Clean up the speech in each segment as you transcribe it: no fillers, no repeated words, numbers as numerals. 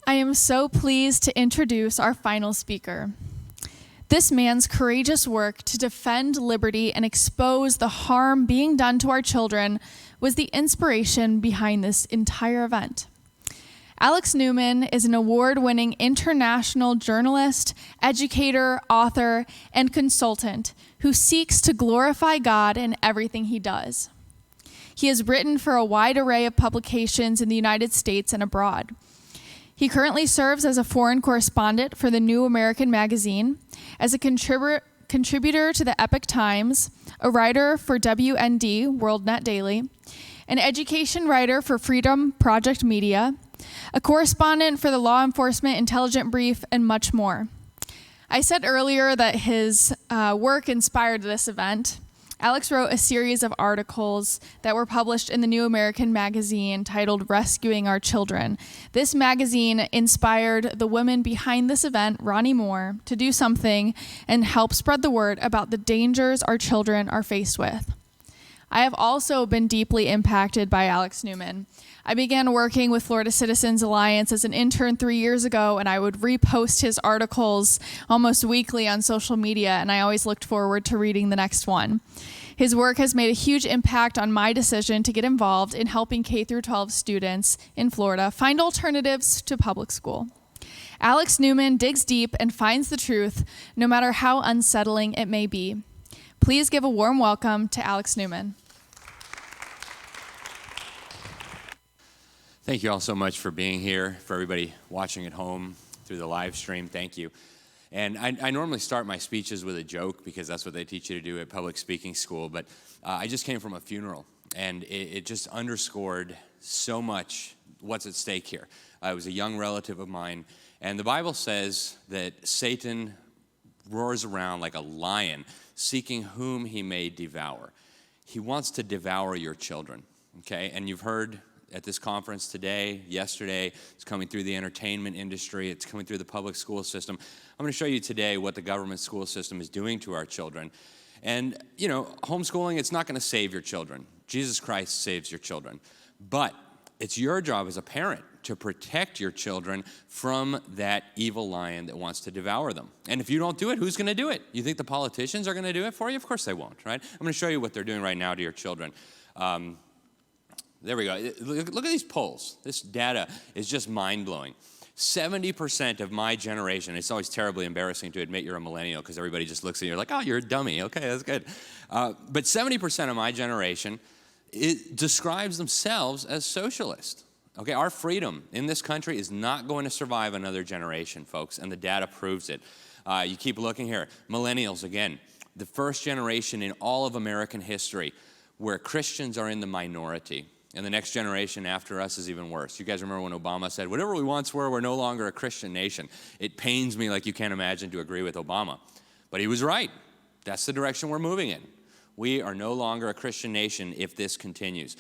I am so pleased to introduce our final speaker. This man's courageous work to defend liberty and expose the harm being done to our children was the inspiration behind this entire event. Alex Newman is an award-winning international journalist, educator, author, and consultant who seeks to glorify God in everything he does. He has written for a wide array of publications in the United States and abroad. He currently serves as a foreign correspondent for the New American Magazine, as a contributor to the Epoch Times, a writer for WND, WorldNet Daily, an education writer for Freedom Project Media, a correspondent for the Law Enforcement Intelligence Brief, and much more. I said earlier that his work inspired this event. Alex wrote a series of articles that were published in the New American Magazine titled Rescuing Our Children. This magazine inspired the women behind this event, Ronnie Moore, to do something and help spread the word about the dangers our children are faced with. I have also been deeply impacted by Alex Newman. I began working with Florida Citizens Alliance as an intern 3 years ago, and I would repost his articles almost weekly on social media, and I always looked forward to reading the next one. His work has made a huge impact on my decision to get involved in helping K-12 students in Florida find alternatives to public school. Alex Newman digs deep and finds the truth, no matter how unsettling it may be. Please give a warm welcome to Alex Newman. Thank you all so much for being here. For everybody watching at home through the live stream, thank you. And I normally start my speeches with a joke because that's what they teach you to do at public speaking school, but I just came from a funeral, and it just underscored so much what's at stake here. It was a young relative of mine, and the Bible says that Satan roars around like a lion, seeking whom he may devour. He wants to devour your children, okay? And you've heard at this conference today, yesterday, it's coming through the entertainment industry, it's coming through the public school system. I'm going to show you today what the government school system is doing to our children. And, you know, homeschooling, it's not going to save your children. Jesus Christ saves your children. But it's your job as a parent to protect your children from that evil lion that wants to devour them. And if you don't do it, who's going to do it? You think the politicians are going to do it for you? Of course they won't, right? I'm going to show you what they're doing right now to your children. There we go. Look at these polls. This data is just mind-blowing. 70% of my generation, it's always terribly embarrassing to admit you're a millennial because everybody just looks at you like, oh, you're a dummy. Okay, that's good. But 70% of my generation, it describes themselves as socialist. Okay, our freedom in this country is not going to survive another generation, folks, and the data proves it. You keep looking here. Millennials, again, the first generation in all of American history where Christians are in the minority. And the next generation after us is even worse. You guys remember when Obama said, whatever we once were, we're no longer a Christian nation. It pains me like you can't imagine to agree with Obama. But he was right. That's the direction we're moving in. We are no longer a Christian nation if this continues.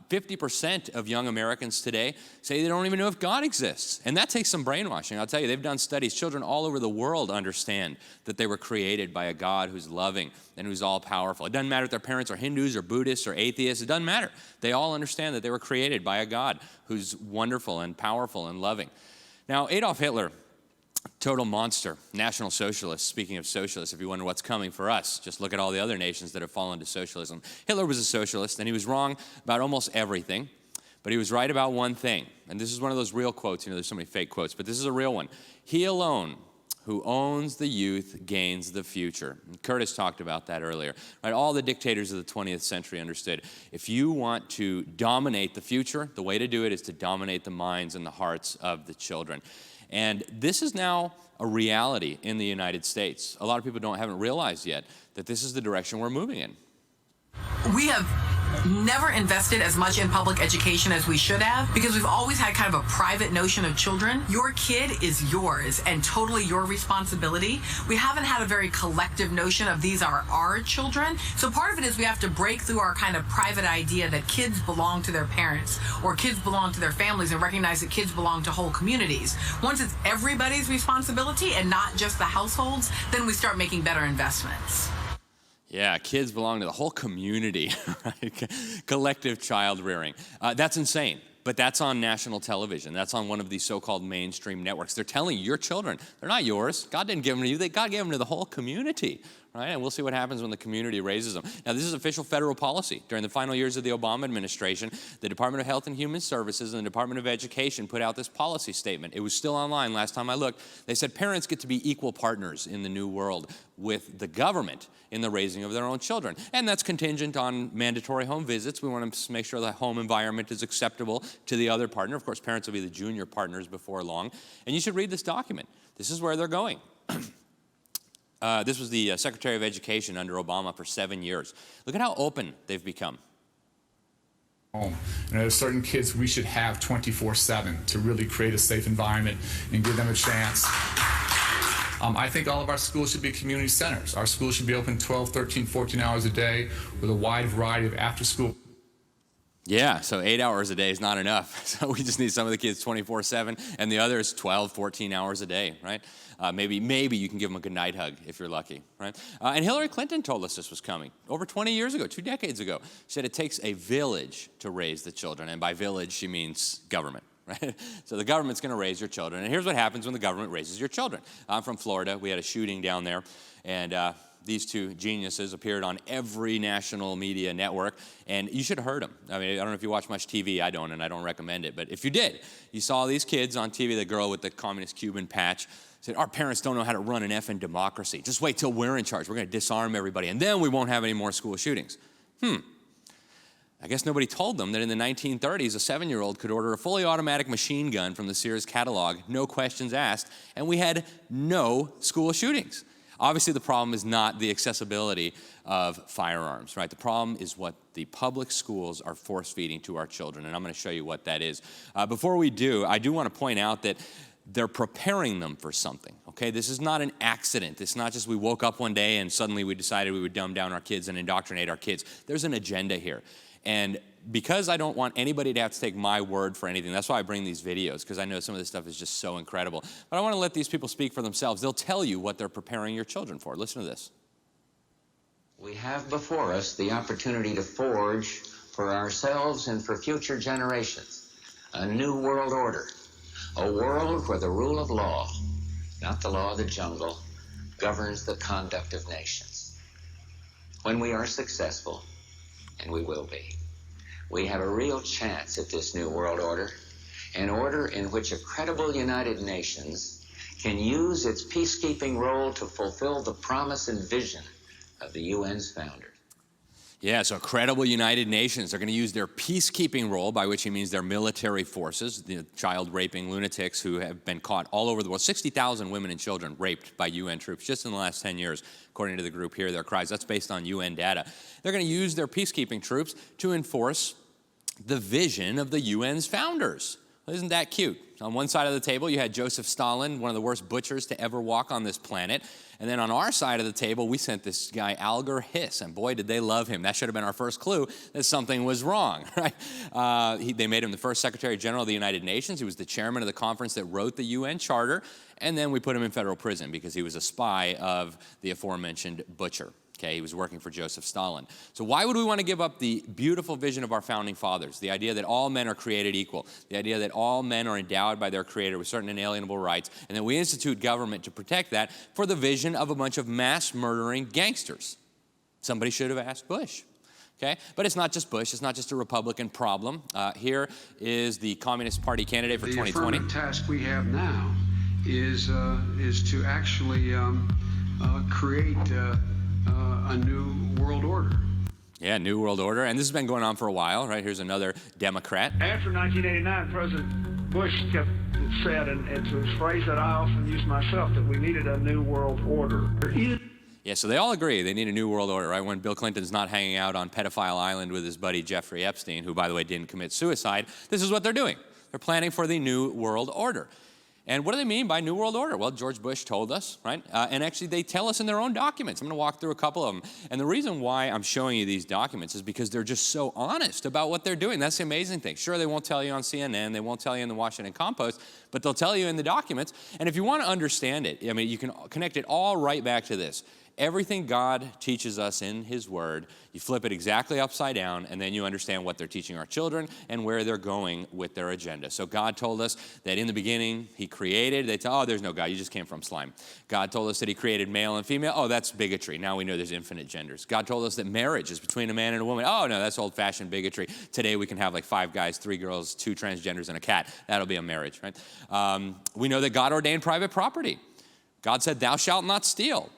50% of young Americans today say they don't even know if God exists. And that takes some brainwashing. I'll tell you, they've done studies. Children all over the world understand that they were created by a God who's loving and who's all-powerful. It doesn't matter if their parents are Hindus or Buddhists or atheists. It doesn't matter. They all understand that they were created by a God who's wonderful and powerful and loving. Now, Adolf Hitler, total monster, National Socialist. Speaking of socialists, if you wonder what's coming for us, just look at all the other nations that have fallen to socialism. Hitler was a socialist, and he was wrong about almost everything, but he was right about one thing. And this is one of those real quotes. You know, there's so many fake quotes, but this is a real one. He alone who owns the youth gains the future. And Curtis talked about that earlier. Right? All the dictators of the 20th century understood if you want to dominate the future, the way to do it is to dominate the minds and the hearts of the children. And this is now a reality in the United States. A lot of people haven't realized yet that this is the direction we're moving in. We have never invested as much in public education as we should have because we've always had kind of a private notion of children. Your kid is yours and totally your responsibility. We haven't had a very collective notion of these are our children. So part of it is we have to break through our kind of private idea that kids belong to their parents or kids belong to their families and recognize that kids belong to whole communities. Once it's everybody's responsibility and not just the households, then we start making better investments. Yeah, kids belong to the whole community, right? Collective child rearing. That's insane. but that's on national television. That's on one of these so-called mainstream networks. They're telling you, your children, they're not yours. God didn't give them to you. God gave them to the whole community, right? And we'll see what happens when the community raises them. Now, this is official federal policy. During the final years of the Obama administration, the Department of Health and Human Services and the Department of Education put out this policy statement. It was still online last time I looked. They said parents get to be equal partners in the new world with the government in the raising of their own children. And that's contingent on mandatory home visits. We want to make sure the home environment is acceptable to the other partner. Of course, parents will be the junior partners before long. And you should read this document. This is where they're going. This was the Secretary of Education under Obama for 7 years. Look at how open they've become. And there's certain kids we should have 24/7 to really create a safe environment and give them a chance. I think all of our schools should be community centers. Our schools should be open 12, 13, 14 hours a day with a wide variety of after-school. Yeah, so 8 hours a day is not enough. So we just need some of the kids 24/7 and the others 12, 14 hours a day, right? Maybe you can give them a goodnight hug if you're lucky, right? And Hillary Clinton told us this was coming over 20 years ago, 2 decades ago. She said it takes a village to raise the children, and by village she means government. Right? So the government's going to raise your children. And here's what happens when the government raises your children. I'm from Florida. We had a shooting down there. And these two geniuses appeared on every national media network. And you should have heard them. I mean, I don't know if you watch much TV. I don't, and I don't recommend it. But if you did, you saw these kids on TV, the girl with the communist Cuban patch, said, our parents don't know how to run an effing democracy. Just wait till we're in charge. We're going to disarm everybody. And then we won't have any more school shootings. I guess nobody told them that in the 1930s, a 7-year-old could order a fully automatic machine gun from the Sears catalog, no questions asked, and we had no school shootings. Obviously, the problem is not the accessibility of firearms, right? The problem is what the public schools are force-feeding to our children, and I'm going to show you what that is. Before we do, I do want to point out that they're preparing them for something, okay? This is not an accident. It's not just we woke up one day and suddenly we decided we would dumb down our kids and indoctrinate our kids. There's an agenda here. And because I don't want anybody to have to take my word for anything, that's why I bring these videos, because I know some of this stuff is just so incredible. But I want to let these people speak for themselves. They'll tell you what they're preparing your children for. Listen to this. We have before us the opportunity to forge for ourselves and for future generations a new world order, a world where the rule of law, not the law of the jungle, governs the conduct of nations. When we are successful, and we will be, we have a real chance at this new world order, an order in which a credible United Nations can use its peacekeeping role to fulfill the promise and vision of the UN's founders. Yeah, so credible United Nations are going to use their peacekeeping role, by which he means their military forces, the child-raping lunatics who have been caught all over the world. 60,000 women and children raped by UN troops just in the last 10 years, according to the group Hear Their Cries. That's based on UN data. They're going to use their peacekeeping troops to enforce the vision of the UN's founders. Isn't that cute? On one side of the table, you had Joseph Stalin, one of the worst butchers to ever walk on this planet. And then on our side of the table, we sent this guy, Alger Hiss, and boy, did they love him. That should have been our first clue that something was wrong, right? They made him the first Secretary General of the United Nations. He was the chairman of the conference that wrote the UN Charter. And then we put him in federal prison because he was a spy of the aforementioned butcher. Okay, he was working for Joseph Stalin. So why would we want to give up the beautiful vision of our founding fathers, the idea that all men are created equal, the idea that all men are endowed by their creator with certain inalienable rights, and that we institute government to protect that for the vision of a bunch of mass-murdering gangsters? Somebody should have asked Bush. Okay, but it's not just Bush. It's not just a Republican problem. Here is the Communist Party candidate for 2020. The task we have now is to actually create a new world order. Yeah, New World Order. And this has been going on for a while, right? Here's another Democrat. After 1989, President Bush kept said, and to his phrase that I often use myself, that we needed a new world order. Yeah, so they all agree they need a new world order, right? When Bill Clinton's not hanging out on Pedophile Island with his buddy Jeffrey Epstein, who, by the way, didn't commit suicide, this is what they're doing. They're planning for the New World Order. And what do they mean by New World Order? Well, George Bush told us, right? And actually, they tell us in their own documents. I'm going to walk through a couple of them. And the reason why I'm showing you these documents is because they're just so honest about what they're doing. That's the amazing thing. Sure, they won't tell you on CNN. They won't tell you in the Washington Compost. But they'll tell you in the documents. And if you want to understand it, I mean, you can connect it all right back to this. Everything God teaches us in his word, you flip it exactly upside down, and then you understand what they're teaching our children and where they're going with their agenda. So God told us that in the beginning he created. They tell, oh, there's no God. You just came from slime. God told us that he created male and female. Oh, that's bigotry. Now we know there's infinite genders. God told us that marriage is between a man and a woman. Oh, no, that's old-fashioned bigotry. Today we can have like 5 guys, 3 girls, 2 transgenders, and a cat. That'll be a marriage, right? We know that God ordained private property. God said, thou shalt not steal.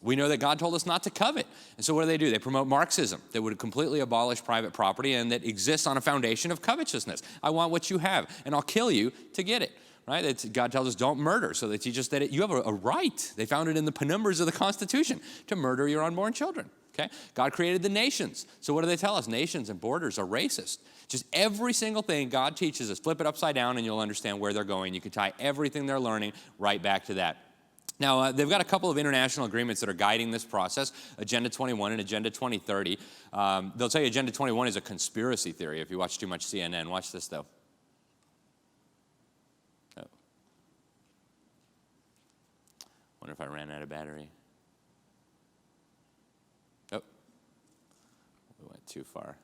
We know that God told us not to covet. And so what do? They promote Marxism that would completely abolish private property and that exists on a foundation of covetousness. I want what you have, and I'll kill you to get it. Right? God tells us don't murder, so they teach us that you have a right. They found it in the penumbras of the Constitution to murder your unborn children. Okay? God created the nations. So what do they tell us? Nations and borders are racist. Just every single thing God teaches us, flip it upside down and you'll understand where they're going. You can tie everything they're learning right back to that. Now, they've got a couple of international agreements that are guiding this process, Agenda 21 and Agenda 2030. They'll tell you Agenda 21 is a conspiracy theory if you watch too much CNN. Watch this, though. Oh. Wonder if I ran out of battery. Oh. We went too far.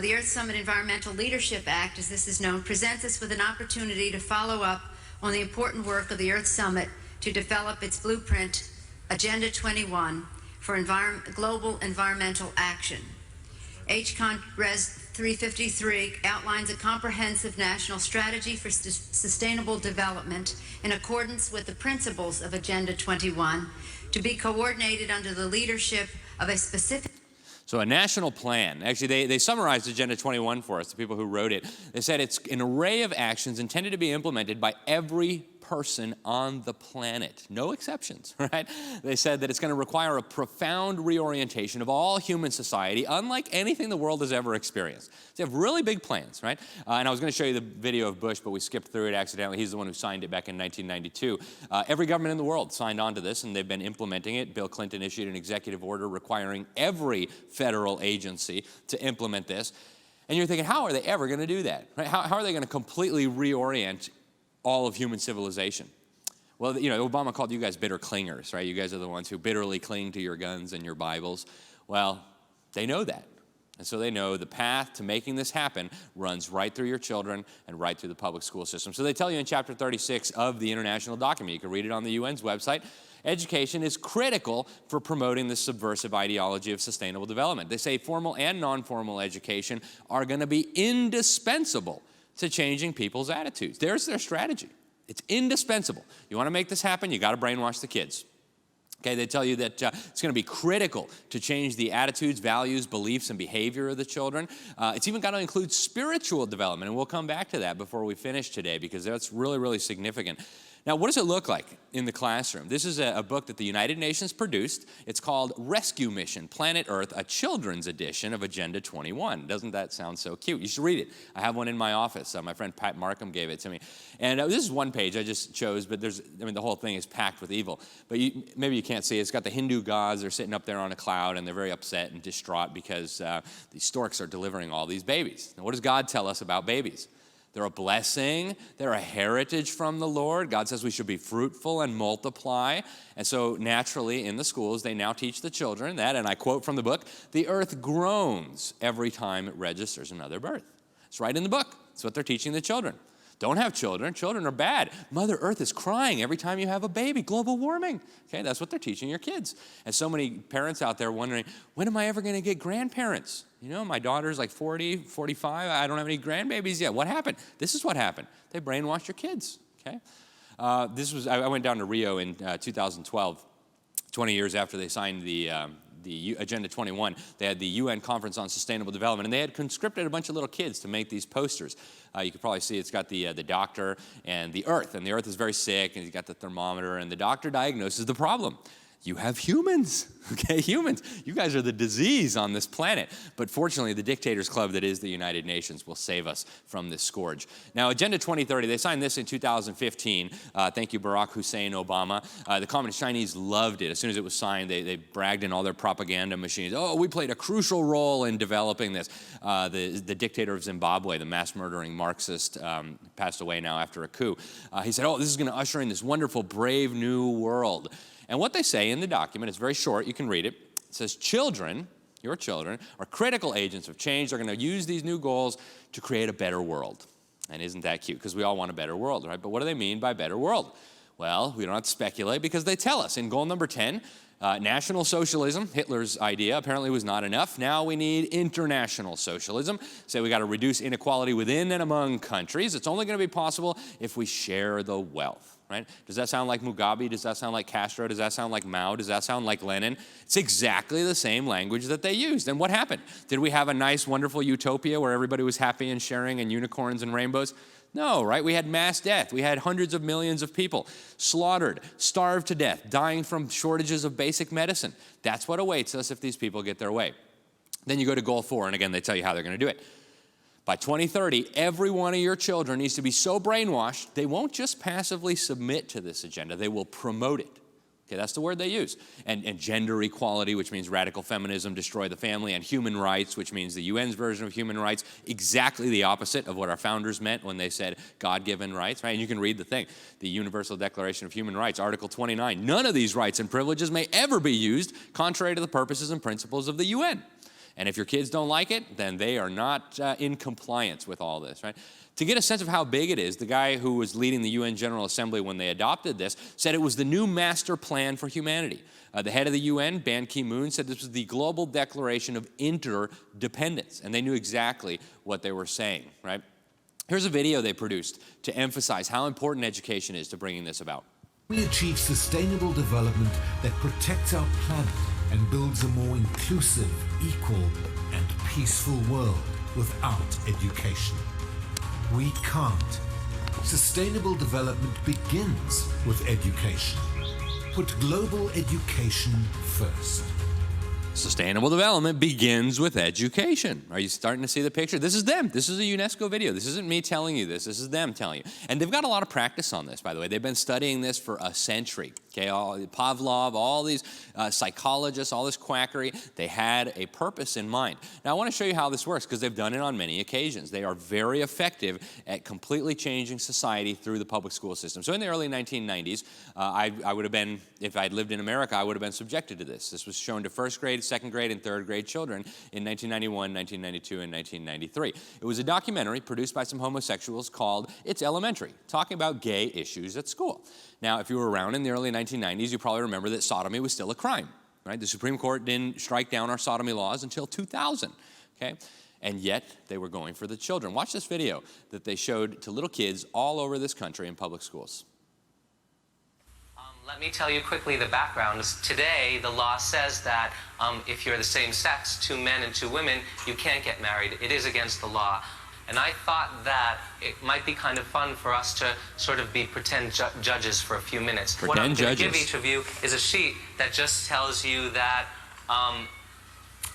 The Earth Summit Environmental Leadership Act, as this is known, presents us with an opportunity to follow up on the important work of the Earth Summit to develop its blueprint, Agenda 21, for global environmental action. HCON Res 353 outlines a comprehensive national strategy for sustainable development in accordance with the principles of Agenda 21 to be coordinated under the leadership of a specific. So a national plan. Actually, they summarized Agenda 21 for us, the people who wrote it. They said it's an array of actions intended to be implemented by every person on the planet. No exceptions, right? They said that it's going to require a profound reorientation of all human society, unlike anything the world has ever experienced. So they have really big plans, right? And I was going to show you the video of Bush, but we skipped through it accidentally. He's the one who signed it back in 1992. Every government in the world signed on to this, and they've been implementing it. Bill Clinton issued an executive order requiring every federal agency to implement this. And you're thinking, how are they ever going to do that? Right? How are they going to completely reorient all of human civilization? Well, you know, Obama called you guys bitter clingers, right? You guys are the ones who bitterly cling to your guns and your Bibles. Well, they know that. And so they know the path to making this happen runs right through your children and right through the public school system. So they tell you in chapter 36 of the international document, you can read it on the UN's website, education is critical for promoting the subversive ideology of sustainable development. They say formal and non-formal education are going to be indispensable to changing people's attitudes. There's their strategy. It's indispensable. You want to make this happen, you got to brainwash the kids. Okay, they tell you that it's going to be critical to change the attitudes, values, beliefs, and behavior of the children. It's even got to include spiritual development, and we'll come back to that before we finish today because that's really, really significant. Now, what does it look like in the classroom? This is a book that the United Nations produced. It's called Rescue Mission, Planet Earth, a children's edition of Agenda 21. Doesn't that sound so cute? You should read it. I have one in my office. My friend Pat Markham gave it to me. And this is one page I just chose, but the whole thing is packed with evil. But maybe you can't see it. It's got the Hindu gods. They're sitting up there on a cloud, and they're very upset and distraught because these storks are delivering all these babies. Now, what does God tell us about babies? They're a blessing. They're a heritage from the Lord. God says we should be fruitful and multiply. And so naturally in the schools, they now teach the children that, and I quote from the book, the earth groans every time it registers another birth. It's right in the book. It's what they're teaching the children. Don't have children. Children are bad. Mother Earth is crying every time you have a baby. Global warming. Okay, that's what they're teaching your kids. And so many parents out there wondering, when am I ever going to get grandparents? You know, my daughter's like 40, 45. I don't have any grandbabies yet. What happened? This is what happened. They brainwashed your kids. Okay, I went down to Rio in 2012, 20 years after they signed the Agenda 21. They had the UN Conference on Sustainable Development, and they had conscripted a bunch of little kids to make these posters. You can probably see it's got the doctor and the earth is very sick, and he's got the thermometer, and the doctor diagnoses the problem. You have humans, okay? Humans. You guys are the disease on this planet. But fortunately, the dictators club that is the United Nations will save us from this scourge. Now, Agenda 2030, they signed this in 2015. Thank you, Barack Hussein Obama. The Communist Chinese loved it. As soon as it was signed, they bragged in all their propaganda machines. Oh, we played a crucial role in developing this. The dictator of Zimbabwe, the mass-murdering Marxist, passed away now after a coup. He said, oh, this is going to usher in this wonderful, brave new world. And what they say in the document, it's very short, you can read it. It says, children, your children, are critical agents of change. They're going to use these new goals to create a better world. And isn't that cute? Because we all want a better world, right? But what do they mean by better world? Well, we don't have to speculate because they tell us. In goal number 10, national socialism, Hitler's idea, apparently was not enough. Now we need international socialism. Say we got to reduce inequality within and among countries. It's only going to be possible if we share the wealth. Right? Does that sound like Mugabe? Does that sound like Castro? Does that sound like Mao? Does that sound like Lenin? It's exactly the same language that they used. And what happened? Did we have a nice, wonderful utopia where everybody was happy and sharing and unicorns and rainbows? No, right? We had mass death. We had hundreds of millions of people slaughtered, starved to death, dying from shortages of basic medicine. That's what awaits us if these people get their way. Then you go to goal 4, and again, they tell you how they're going to do it. By 2030, every one of your children needs to be so brainwashed, they won't just passively submit to this agenda, they will promote it. Okay, that's the word they use. And gender equality, which means radical feminism, destroy the family, and human rights, which means the UN's version of human rights, exactly the opposite of what our founders meant when they said God-given rights, right? And you can read the thing, the Universal Declaration of Human Rights, Article 29. None of these rights and privileges may ever be used contrary to the purposes and principles of the UN. And if your kids don't like it, then they are not in compliance with all this, right? To get a sense of how big it is, the guy who was leading the UN General Assembly when they adopted this said it was the new master plan for humanity. The head of the UN, Ban Ki-moon, said this was the global declaration of interdependence, and they knew exactly what they were saying, right? Here's a video they produced to emphasize how important education is to bringing this about. We achieve sustainable development that protects our planet and builds a more inclusive, equal, and peaceful world without education. We can't. Sustainable development begins with education. Put global education first. Sustainable development begins with education. Are you starting to see the picture? This is them. This is a UNESCO video. This isn't me telling you this. This is them telling you. And they've got a lot of practice on this, by the way. They've been studying this for a century. Okay, Pavlov, all these psychologists, all this quackery, they had a purpose in mind. Now, I want to show you how this works because they've done it on many occasions. They are very effective at completely changing society through the public school system. So in the early 1990s, I would have been, if I'd lived in America, I would have been subjected to this. This was shown to first grade, second grade, and third grade children in 1991, 1992, and 1993. It was a documentary produced by some homosexuals called It's Elementary, talking about gay issues at school. Now, if you were around in the early 1990s, you probably remember that sodomy was still a crime, right? The Supreme Court didn't strike down our sodomy laws until 2000, okay? And yet, they were going for the children. Watch this video that they showed to little kids all over this country in public schools. Let me tell you quickly the background. Today, the law says that if you're the same sex, 2 men and 2 women, you can't get married. It is against the law. And I thought that it might be kind of fun for us to sort of be pretend judges for a few minutes. What I'm going to give each of you is a sheet that just tells you that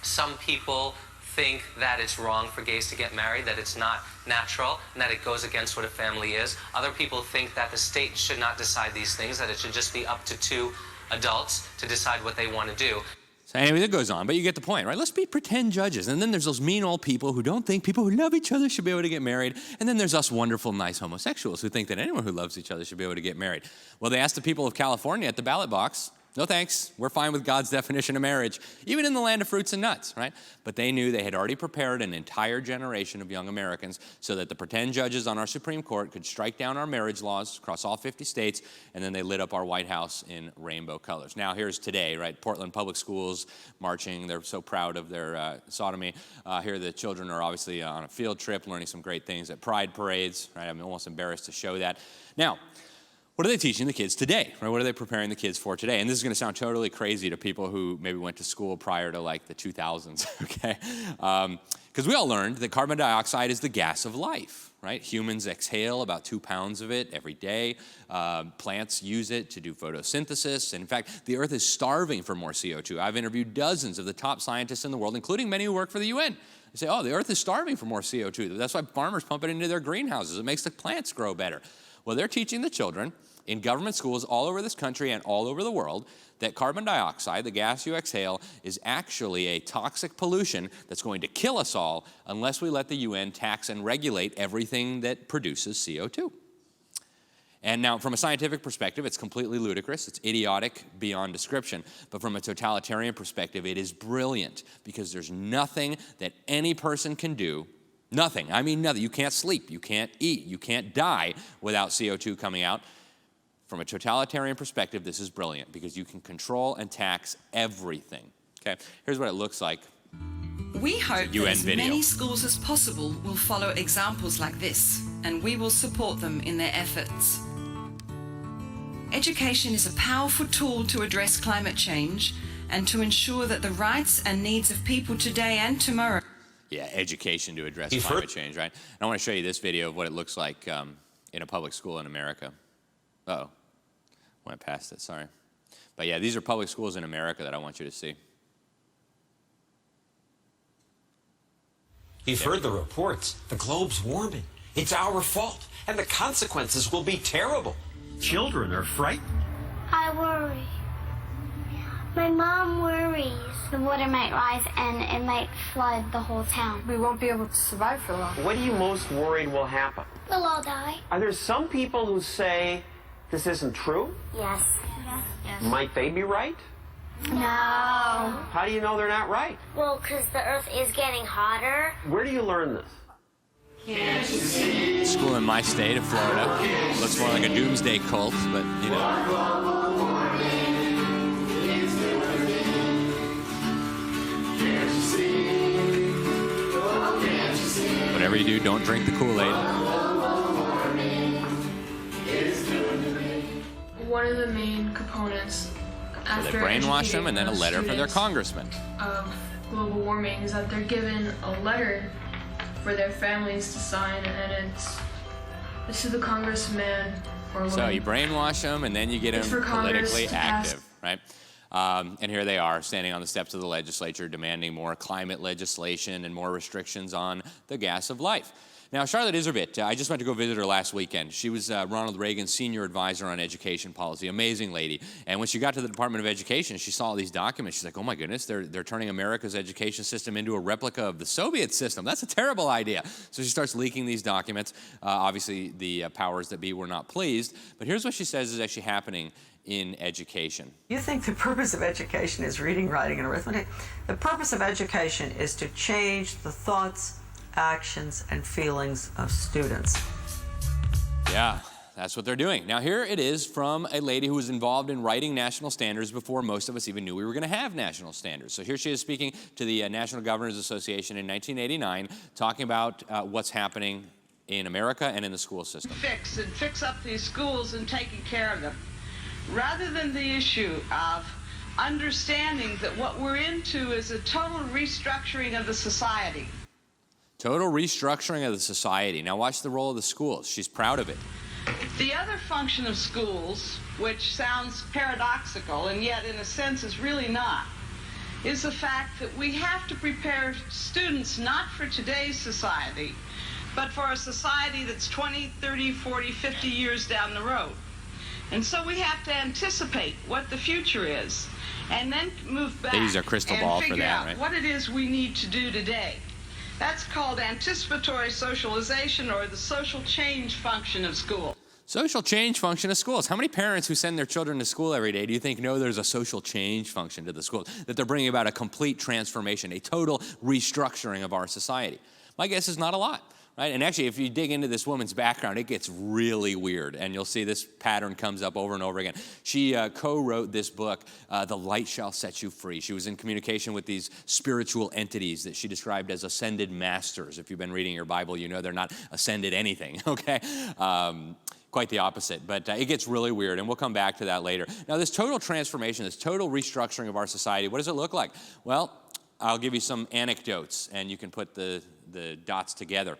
some people think that it's wrong for gays to get married, that it's not natural, and that it goes against what a family is. Other people think that the state should not decide these things, that it should just be up to 2 adults to decide what they want to do. So anyway, that goes on, but you get the point, right? Let's be pretend judges. And then there's those mean old people who don't think people who love each other should be able to get married. And then there's us wonderful, nice homosexuals who think that anyone who loves each other should be able to get married. Well, they asked the people of California at the ballot box, no thanks, we're fine with God's definition of marriage, even in the land of fruits and nuts, right? But they knew they had already prepared an entire generation of young Americans so that the pretend judges on our Supreme Court could strike down our marriage laws across all 50 states, and then they lit up our White House in rainbow colors. Now, here's today, right? Portland Public Schools marching. They're so proud of their sodomy. Here the children are obviously on a field trip, learning some great things at pride parades, right? I'm almost embarrassed to show that. Now, what are they teaching the kids today, right? What are they preparing the kids for today? And this is going to sound totally crazy to people who maybe went to school prior to like the 2000s, okay? Because we all learned that carbon dioxide is the gas of life, right? Humans exhale about 2 pounds of it every day. Plants use it to do photosynthesis. And in fact, the Earth is starving for more CO2. I've interviewed dozens of the top scientists in the world, including many who work for the UN. They say, oh, the Earth is starving for more CO2. That's why farmers pump it into their greenhouses. It makes the plants grow better. Well, they're teaching the children in government schools all over this country and all over the world that carbon dioxide, the gas you exhale, is actually a toxic pollution that's going to kill us all unless we let the UN tax and regulate everything that produces CO2. And now, from a scientific perspective, it's completely ludicrous. It's idiotic beyond description. But from a totalitarian perspective, it is brilliant because there's nothing that any person can do. Nothing. I mean nothing. You can't sleep. You can't eat. You can't die without CO2 coming out. From a totalitarian perspective, this is brilliant because you can control and tax everything. Okay? Here's what it looks like. We hope that as many schools as possible will follow examples like this, and we will support them in their efforts. Education is a powerful tool to address climate change and to ensure that the rights and needs of people today and tomorrow. Yeah, education to address climate change, right? And I want to show you this video of what it looks like in a public school in America. Uh-oh, went past it, sorry. But yeah, these are public schools in America that I want you to see. You've heard the reports. The globe's warming. It's our fault, and the consequences will be terrible. Children are frightened. I worry. My mom worries. The water might rise and it might flood the whole town. We won't be able to survive for long. What are you most worried will happen? We'll all die. Are there some people who say this isn't true? Yes. Yes. Might they be right? No. How do you know they're not right? Well, because the earth is getting hotter. Where do you learn this? School in my state of Florida. Looks more like a doomsday cult, but you know. Whatever you do, don't drink the Kool-Aid. One of the main components So they brainwash them and then a letter for their congressman. Of global warming is that they're given a letter for their families to sign, and it's to the congressman or woman. So you brainwash them and then you get them politically active, right? And here they are standing on the steps of the legislature demanding more climate legislation and more restrictions on the gas of life. Now, Charlotte Iserbyt, I just went to go visit her last weekend. She was Ronald Reagan's senior advisor on education policy, amazing lady. And when she got to the Department of Education, she saw all these documents. She's like, oh my goodness, they're turning America's education system into a replica of the Soviet system. That's a terrible idea. So she starts leaking these documents. Obviously, the powers that be were not pleased. But here's what she says is actually happening in education. You think the purpose of education is reading, writing, and arithmetic? The purpose of education is to change the thoughts, actions, and feelings of students. Yeah, that's what they're doing. Now here it is from a lady who was involved in writing national standards before most of us even knew we were going to have national standards. So here she is speaking to the National Governors Association in 1989, talking about what's happening in America and in the school system. Fix up these schools and taking care of them, rather than the issue of understanding that what we're into is a total restructuring of the society. Total restructuring of the society. Now watch the role of the schools. She's proud of it. The other function of schools, which sounds paradoxical and yet in a sense is really not, is the fact that we have to prepare students not for today's society, but for a society that's 20, 30, 40, 50 years down the road. And so we have to anticipate what the future is and then move back They use their crystal ball and for figure that, out right? what it is we need to do today. That's called anticipatory socialization, or the social change function of school. Social change function of schools. How many parents who send their children to school every day do you think know there's a social change function to the schools, that they're bringing about a complete transformation, a total restructuring of our society? My guess is not a lot. Right? And actually, if you dig into this woman's background, it gets really weird. And you'll see this pattern comes up over and over again. She co-wrote this book, The Light Shall Set You Free. She was in communication with these spiritual entities that she described as ascended masters. If you've been reading your Bible, you know they're not ascended anything, okay? quite the opposite, but it gets really weird, and we'll come back to that later. Now, this total transformation, this total restructuring of our society, what does it look like? Well, I'll give you some anecdotes, and you can put the dots together.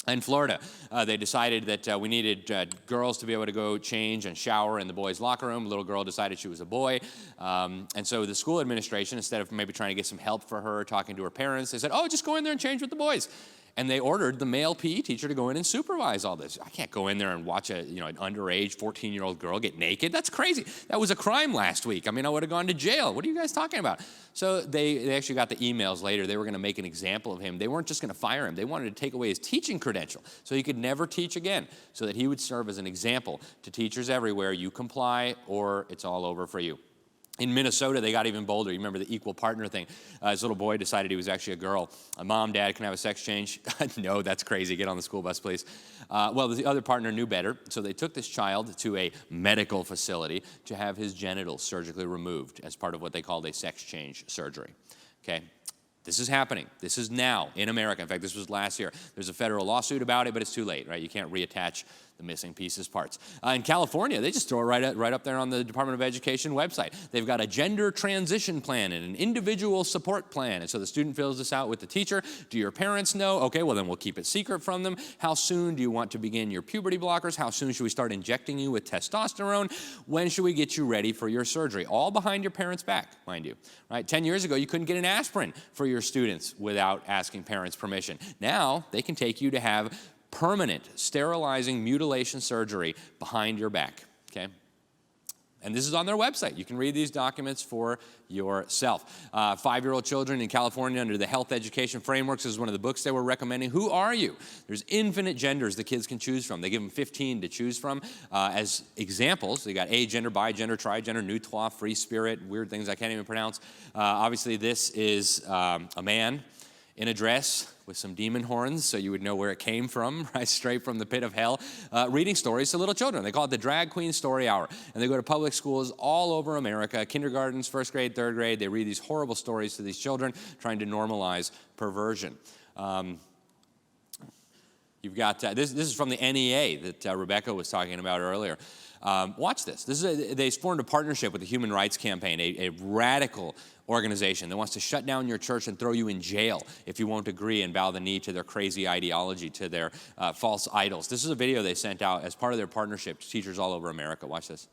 In Florida, they decided that we needed girls to be able to go change and shower in the boys' locker room. A little girl decided she was a boy. And so the school administration, instead of maybe trying to get some help for her, talking to her parents, they said, oh, just go in there and change with the boys. And they ordered the male PE teacher to go in and supervise all this. I can't go in there and watch an underage 14-year-old girl get naked. That's crazy. That was a crime last week. I mean, I would have gone to jail. What are you guys talking about? So they actually got the emails later. They were going to make an example of him. They weren't just going to fire him. They wanted to take away his teaching credential so he could never teach again, so that he would serve as an example to teachers everywhere. You comply or it's all over for you. In Minnesota, they got even bolder. You remember the equal partner thing. This little boy decided he was actually a girl. Mom, Dad, can I have a sex change? No, that's crazy. Get on the school bus, please. Well, the other partner knew better, so they took this child to a medical facility to have his genitals surgically removed as part of what they called a sex change surgery. Okay? This is happening. This is now in America. In fact, this was last year. There's a federal lawsuit about it, but it's too late, right? You can't reattach the missing pieces parts. In California, they just throw it right up there on the Department of Education website. They've got a gender transition plan and an individual support plan. And so the student fills this out with the teacher. Do your parents know? Okay, well then we'll keep it secret from them. How soon do you want to begin your puberty blockers? How soon should we start injecting you with testosterone? When should we get you ready for your surgery? All behind your parents' back, mind you. Right? 10 years ago, you couldn't get an aspirin for your students without asking parents' permission. Now, they can take you to have permanent sterilizing mutilation surgery behind your back, okay? And this is on their website. You can read these documents for yourself. 5-year-old children in California under the health education frameworks is one of the books they were recommending. Who are you? There's infinite genders the kids can choose from. They give them 15 to choose from as examples. They got agender, bigender, trigender, neutral, free spirit, weird things I can't even pronounce. Obviously, this is a man in a dress with some demon horns, so you would know where it came from, right, straight from the pit of hell, reading stories to little children. They call it the Drag Queen Story Hour, and they go to public schools all over America, kindergartens, first grade, third grade. They read these horrible stories to these children, trying to normalize perversion. You've got, this is from the NEA that Rebecca was talking about earlier. Watch this. They formed a partnership with the Human Rights Campaign, a radical organization that wants to shut down your church and throw you in jail if you won't agree and bow the knee to their crazy ideology, to their false idols. This is a video they sent out as part of their partnership to teachers all over America. Watch this.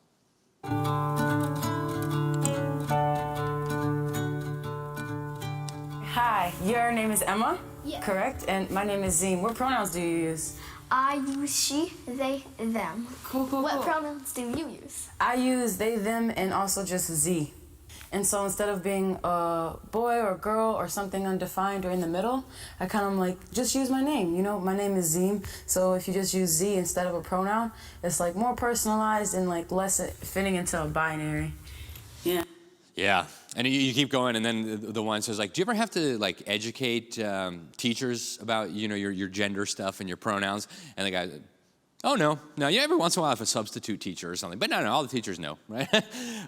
Hi, your name is Emma? Yeah. Correct? And my name is Zine. What pronouns do you use? I use she, they, them. Cool. What pronouns do you use? I use they, them, and also just Z. And so instead of being a boy or girl or something undefined or in the middle, I kind of like, just use my name. You know, my name is Zine. So if you just use Z instead of a pronoun, it's like more personalized and like less fitting into a binary. Yeah. Yeah, and you keep going, and then the one says, like, do you ever have to, like, educate teachers about, you know, your gender stuff and your pronouns? And the guy, oh, no, yeah, every once in a while I have a substitute teacher or something. But no, all the teachers know, right?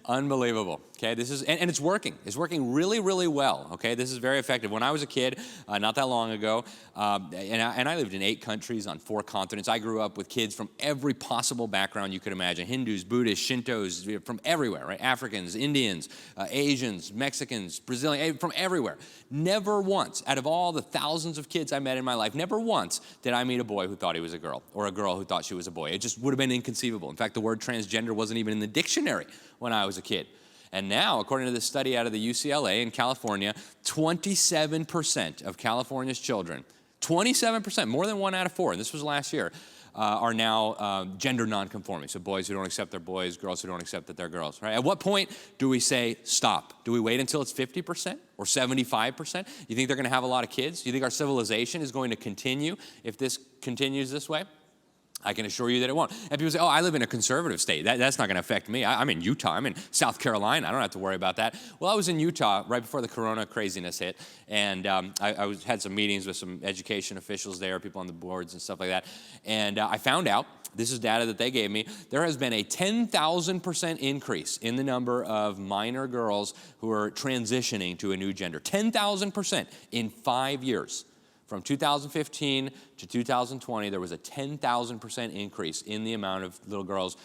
Unbelievable, okay? This is, and it's working. It's working really, really well, okay? This is very effective. When I was a kid, not that long ago, and I lived in 8 countries on 4 continents. I grew up with kids from every possible background you could imagine. Hindus, Buddhists, Shintos, from everywhere, right? Africans, Indians, Asians, Mexicans, Brazilians, from everywhere. Never once, out of all the thousands of kids I met in my life, never once did I meet a boy who thought he was a girl or a girl who thought she was a boy. It just would have been inconceivable. In fact, the word transgender wasn't even in the dictionary when I was a kid. And now, according to this study out of the UCLA in California, 27% of California's children, 27%, more than 1 out of 4, and this was last year, are now gender nonconforming. So boys who don't accept they're boys, girls who don't accept that they're girls, right? At what point do we say stop? Do we wait until it's 50% or 75%? You think they're going to have a lot of kids? Do you think our civilization is going to continue if this continues this way? I can assure you that it won't. And people say, oh, I live in a conservative state. That's not going to affect me. I'm in Utah. I'm in South Carolina. I don't have to worry about that. Well, I was in Utah right before the corona craziness hit, and I had some meetings with some education officials there, people on the boards and stuff like that, and I found out, this is data that they gave me, there has been a 10,000% increase in the number of minor girls who are transitioning to a new gender. 10,000% in 5 years. from 2015 to 2020, there was a 10,000% increase in the amount of little girls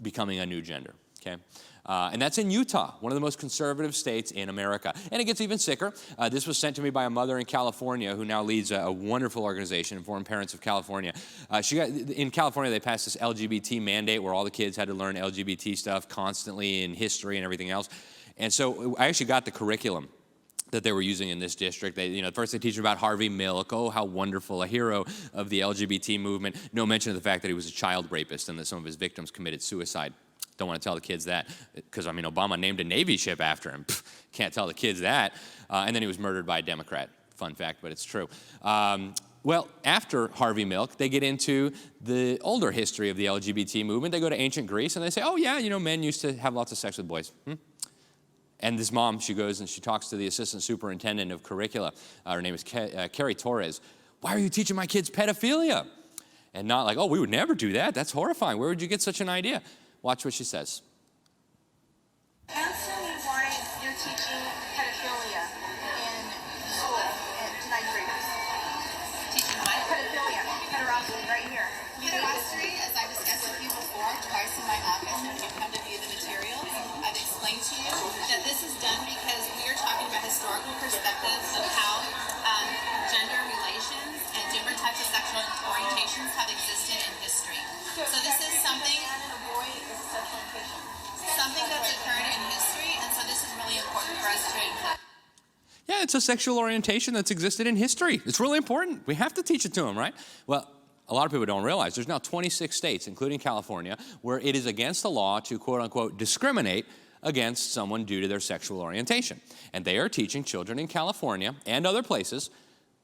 becoming a new gender, okay? And that's in Utah, one of the most conservative states in America. And it gets even sicker. This was sent to me by a mother in California who now leads a wonderful organization, Informed Parents of California. In California, they passed this LGBT mandate where all the kids had to learn LGBT stuff constantly in history and everything else. And so I actually got the curriculum that they were using in this district. First they teach about Harvey Milk, oh, how wonderful, a hero of the LGBT movement. No mention of the fact that he was a child rapist and that some of his victims committed suicide. Don't want to tell the kids that because, Obama named a Navy ship after him. Can't tell the kids that. And then he was murdered by a Democrat. Fun fact, but it's true. Well, after Harvey Milk, they get into the older history of the LGBT movement. They go to ancient Greece and they say, oh, yeah, men used to have lots of sex with boys. And this mom, she goes and she talks to the assistant superintendent of curricula. Her name is Carrie Torres. Why are you teaching my kids pedophilia? And not like, oh, we would never do that. That's horrifying. Where would you get such an idea? Watch what she says. Answer me why you're teaching pedophilia in school to ninth graders. Teaching what? Pedophilia. Pederasty, right here. Pederasty, as I discussed with you before, twice in my office when you come to view the materials, I've explained to you that this is done because we are talking about historical perspectives of how gender relations and different types of sexual orientations have existed in history. So this is something that's occurred in history, and so this is really important for us to include. Yeah, it's a sexual orientation that's existed in history. It's really important. We have to teach it to them, right? Well, a lot of people don't realize there's now 26 states, including California, where it is against the law to, quote unquote, discriminate against someone due to their sexual orientation. And they are teaching children in California and other places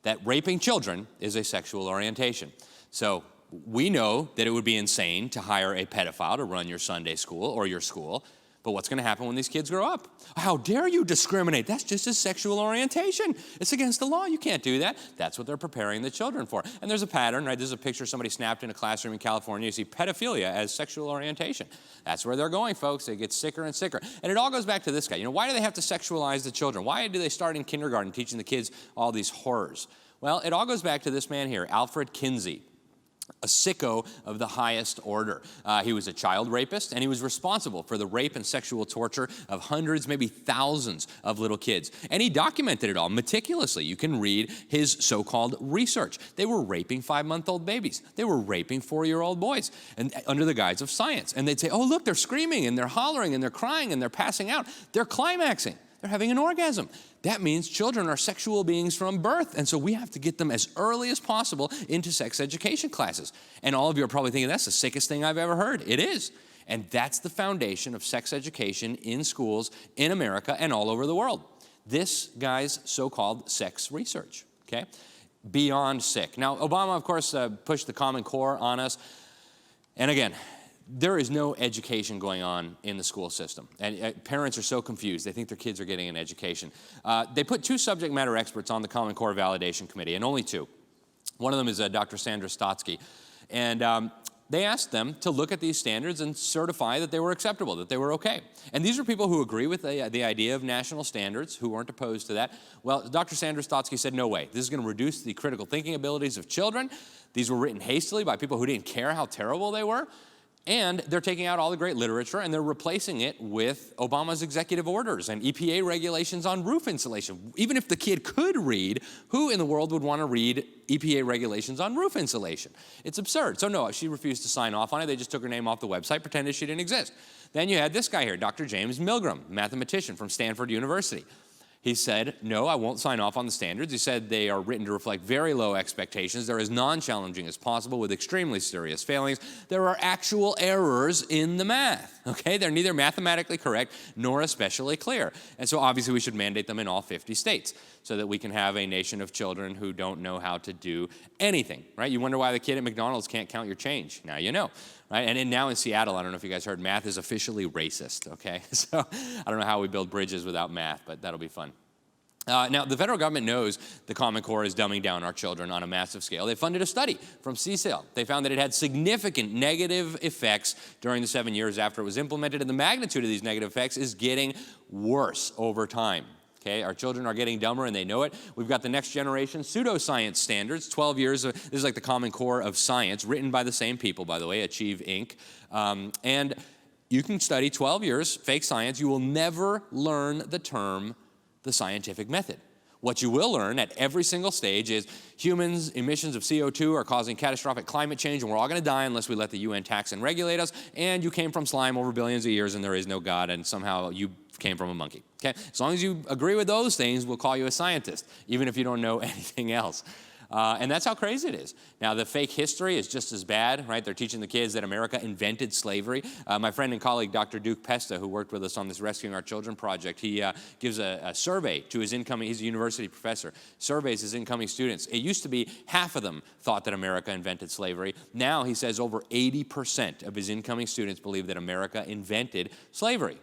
that raping children is a sexual orientation. So we know that it would be insane to hire a pedophile to run your Sunday school or your school, but what's going to happen when these kids grow up? How dare you discriminate? That's just a sexual orientation. It's against the law. You can't do that. That's what they're preparing the children for. And there's a pattern, right? This is a picture somebody snapped in a classroom in California. You see pedophilia as sexual orientation. That's where they're going, folks. It gets sicker and sicker. And it all goes back to this guy. Why do they have to sexualize the children? Why do they start in kindergarten teaching the kids all these horrors? Well, it all goes back to this man here, Alfred Kinsey, a sicko of the highest order. He was a child rapist, and he was responsible for the rape and sexual torture of hundreds, maybe thousands of little kids. And he documented it all meticulously. You can read his so-called research. They were raping 5-month-old babies. They were raping 4-year-old boys, and under the guise of science. And they'd say, oh, look, they're screaming, and they're hollering, and they're crying, and they're passing out. They're climaxing. They're having an orgasm. That means children are sexual beings from birth, and so we have to get them as early as possible into sex education classes. And all of you are probably thinking, that's the sickest thing I've ever heard. It is. And that's the foundation of sex education in schools in America and all over the world. This guy's so-called sex research, okay? Beyond sick. Now, Obama, of course, pushed the Common Core on us. And again, there is no education going on in the school system. And parents are so confused. They think their kids are getting an education. They put 2 subject matter experts on the Common Core Validation Committee, and only 2. One of them is Dr. Sandra Stotsky. And they asked them to look at these standards and certify that they were acceptable, that they were okay. And these are people who agree with the idea of national standards, who weren't opposed to that. Well, Dr. Sandra Stotsky said, no way. This is going to reduce the critical thinking abilities of children. These were written hastily by people who didn't care how terrible they were. And they're taking out all the great literature and they're replacing it with Obama's executive orders and EPA regulations on roof insulation. Even if the kid could read, who in the world would want to read EPA regulations on roof insulation? It's absurd. So no, she refused to sign off on it. They just took her name off the website, pretended she didn't exist. Then you had this guy here, Dr. James Milgram, mathematician from Stanford University. He said, no, I won't sign off on the standards. He said they are written to reflect very low expectations. They're as non-challenging as possible with extremely serious failings. There are actual errors in the math, okay? They're neither mathematically correct nor especially clear. And so obviously we should mandate them in all 50 states so that we can have a nation of children who don't know how to do anything, right? You wonder why the kid at McDonald's can't count your change. Now you know. Right? And now in Seattle, I don't know if you guys heard, math is officially racist, okay? So I don't know how we build bridges without math, but that'll be fun. Now, the federal government knows the Common Core is dumbing down our children on a massive scale. They funded a study from CSAIL. They found that it had significant negative effects during the 7 years after it was implemented, and the magnitude of these negative effects is getting worse over time. Okay, our children are getting dumber and they know it. We've got the next generation pseudoscience standards, 12 years. This is like the Common Core of science, written by the same people, by the way, Achieve Inc. And you can study 12 years, fake science. You will never learn the term, the scientific method. What you will learn at every single stage is humans' emissions of CO2 are causing catastrophic climate change, and we're all going to die unless we let the UN tax and regulate us, and you came from slime over billions of years, and there is no God, and somehow you came from a monkey. Okay? As long as you agree with those things, we'll call you a scientist, even if you don't know anything else. And that's how crazy it is. Now, the fake history is just as bad, right? They're teaching the kids that America invented slavery. My friend and colleague, Dr. Duke Pesta, who worked with us on this Rescuing Our Children project, he gives a survey to his incoming, he's a university professor, surveys his incoming students. It used to be half of them thought that America invented slavery. Now, he says over 80% of his incoming students believe that America invented slavery.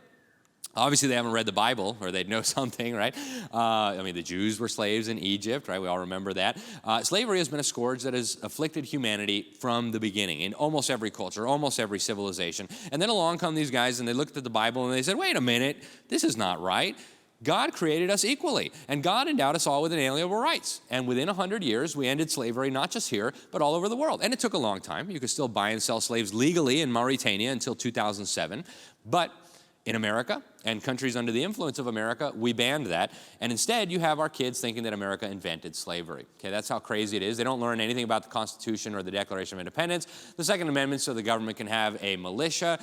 Obviously, they haven't read the Bible, or they'd know something, right? I mean, the Jews were slaves in Egypt, right? We all remember that. Slavery has been a scourge that has afflicted humanity from the beginning in almost every culture, almost every civilization. And then along come these guys, and they looked at the Bible, and they said, wait a minute, this is not right. God created us equally, and God endowed us all with inalienable rights. And within 100 years, we ended slavery, not just here, but all over the world. And it took a long time. You could still buy and sell slaves legally in Mauritania until 2007. But in America and countries under the influence of America, we banned that. And instead, you have our kids thinking that America invented slavery. Okay, that's how crazy it is. They don't learn anything about the Constitution or the Declaration of Independence. The Second Amendment, so the government can have a militia.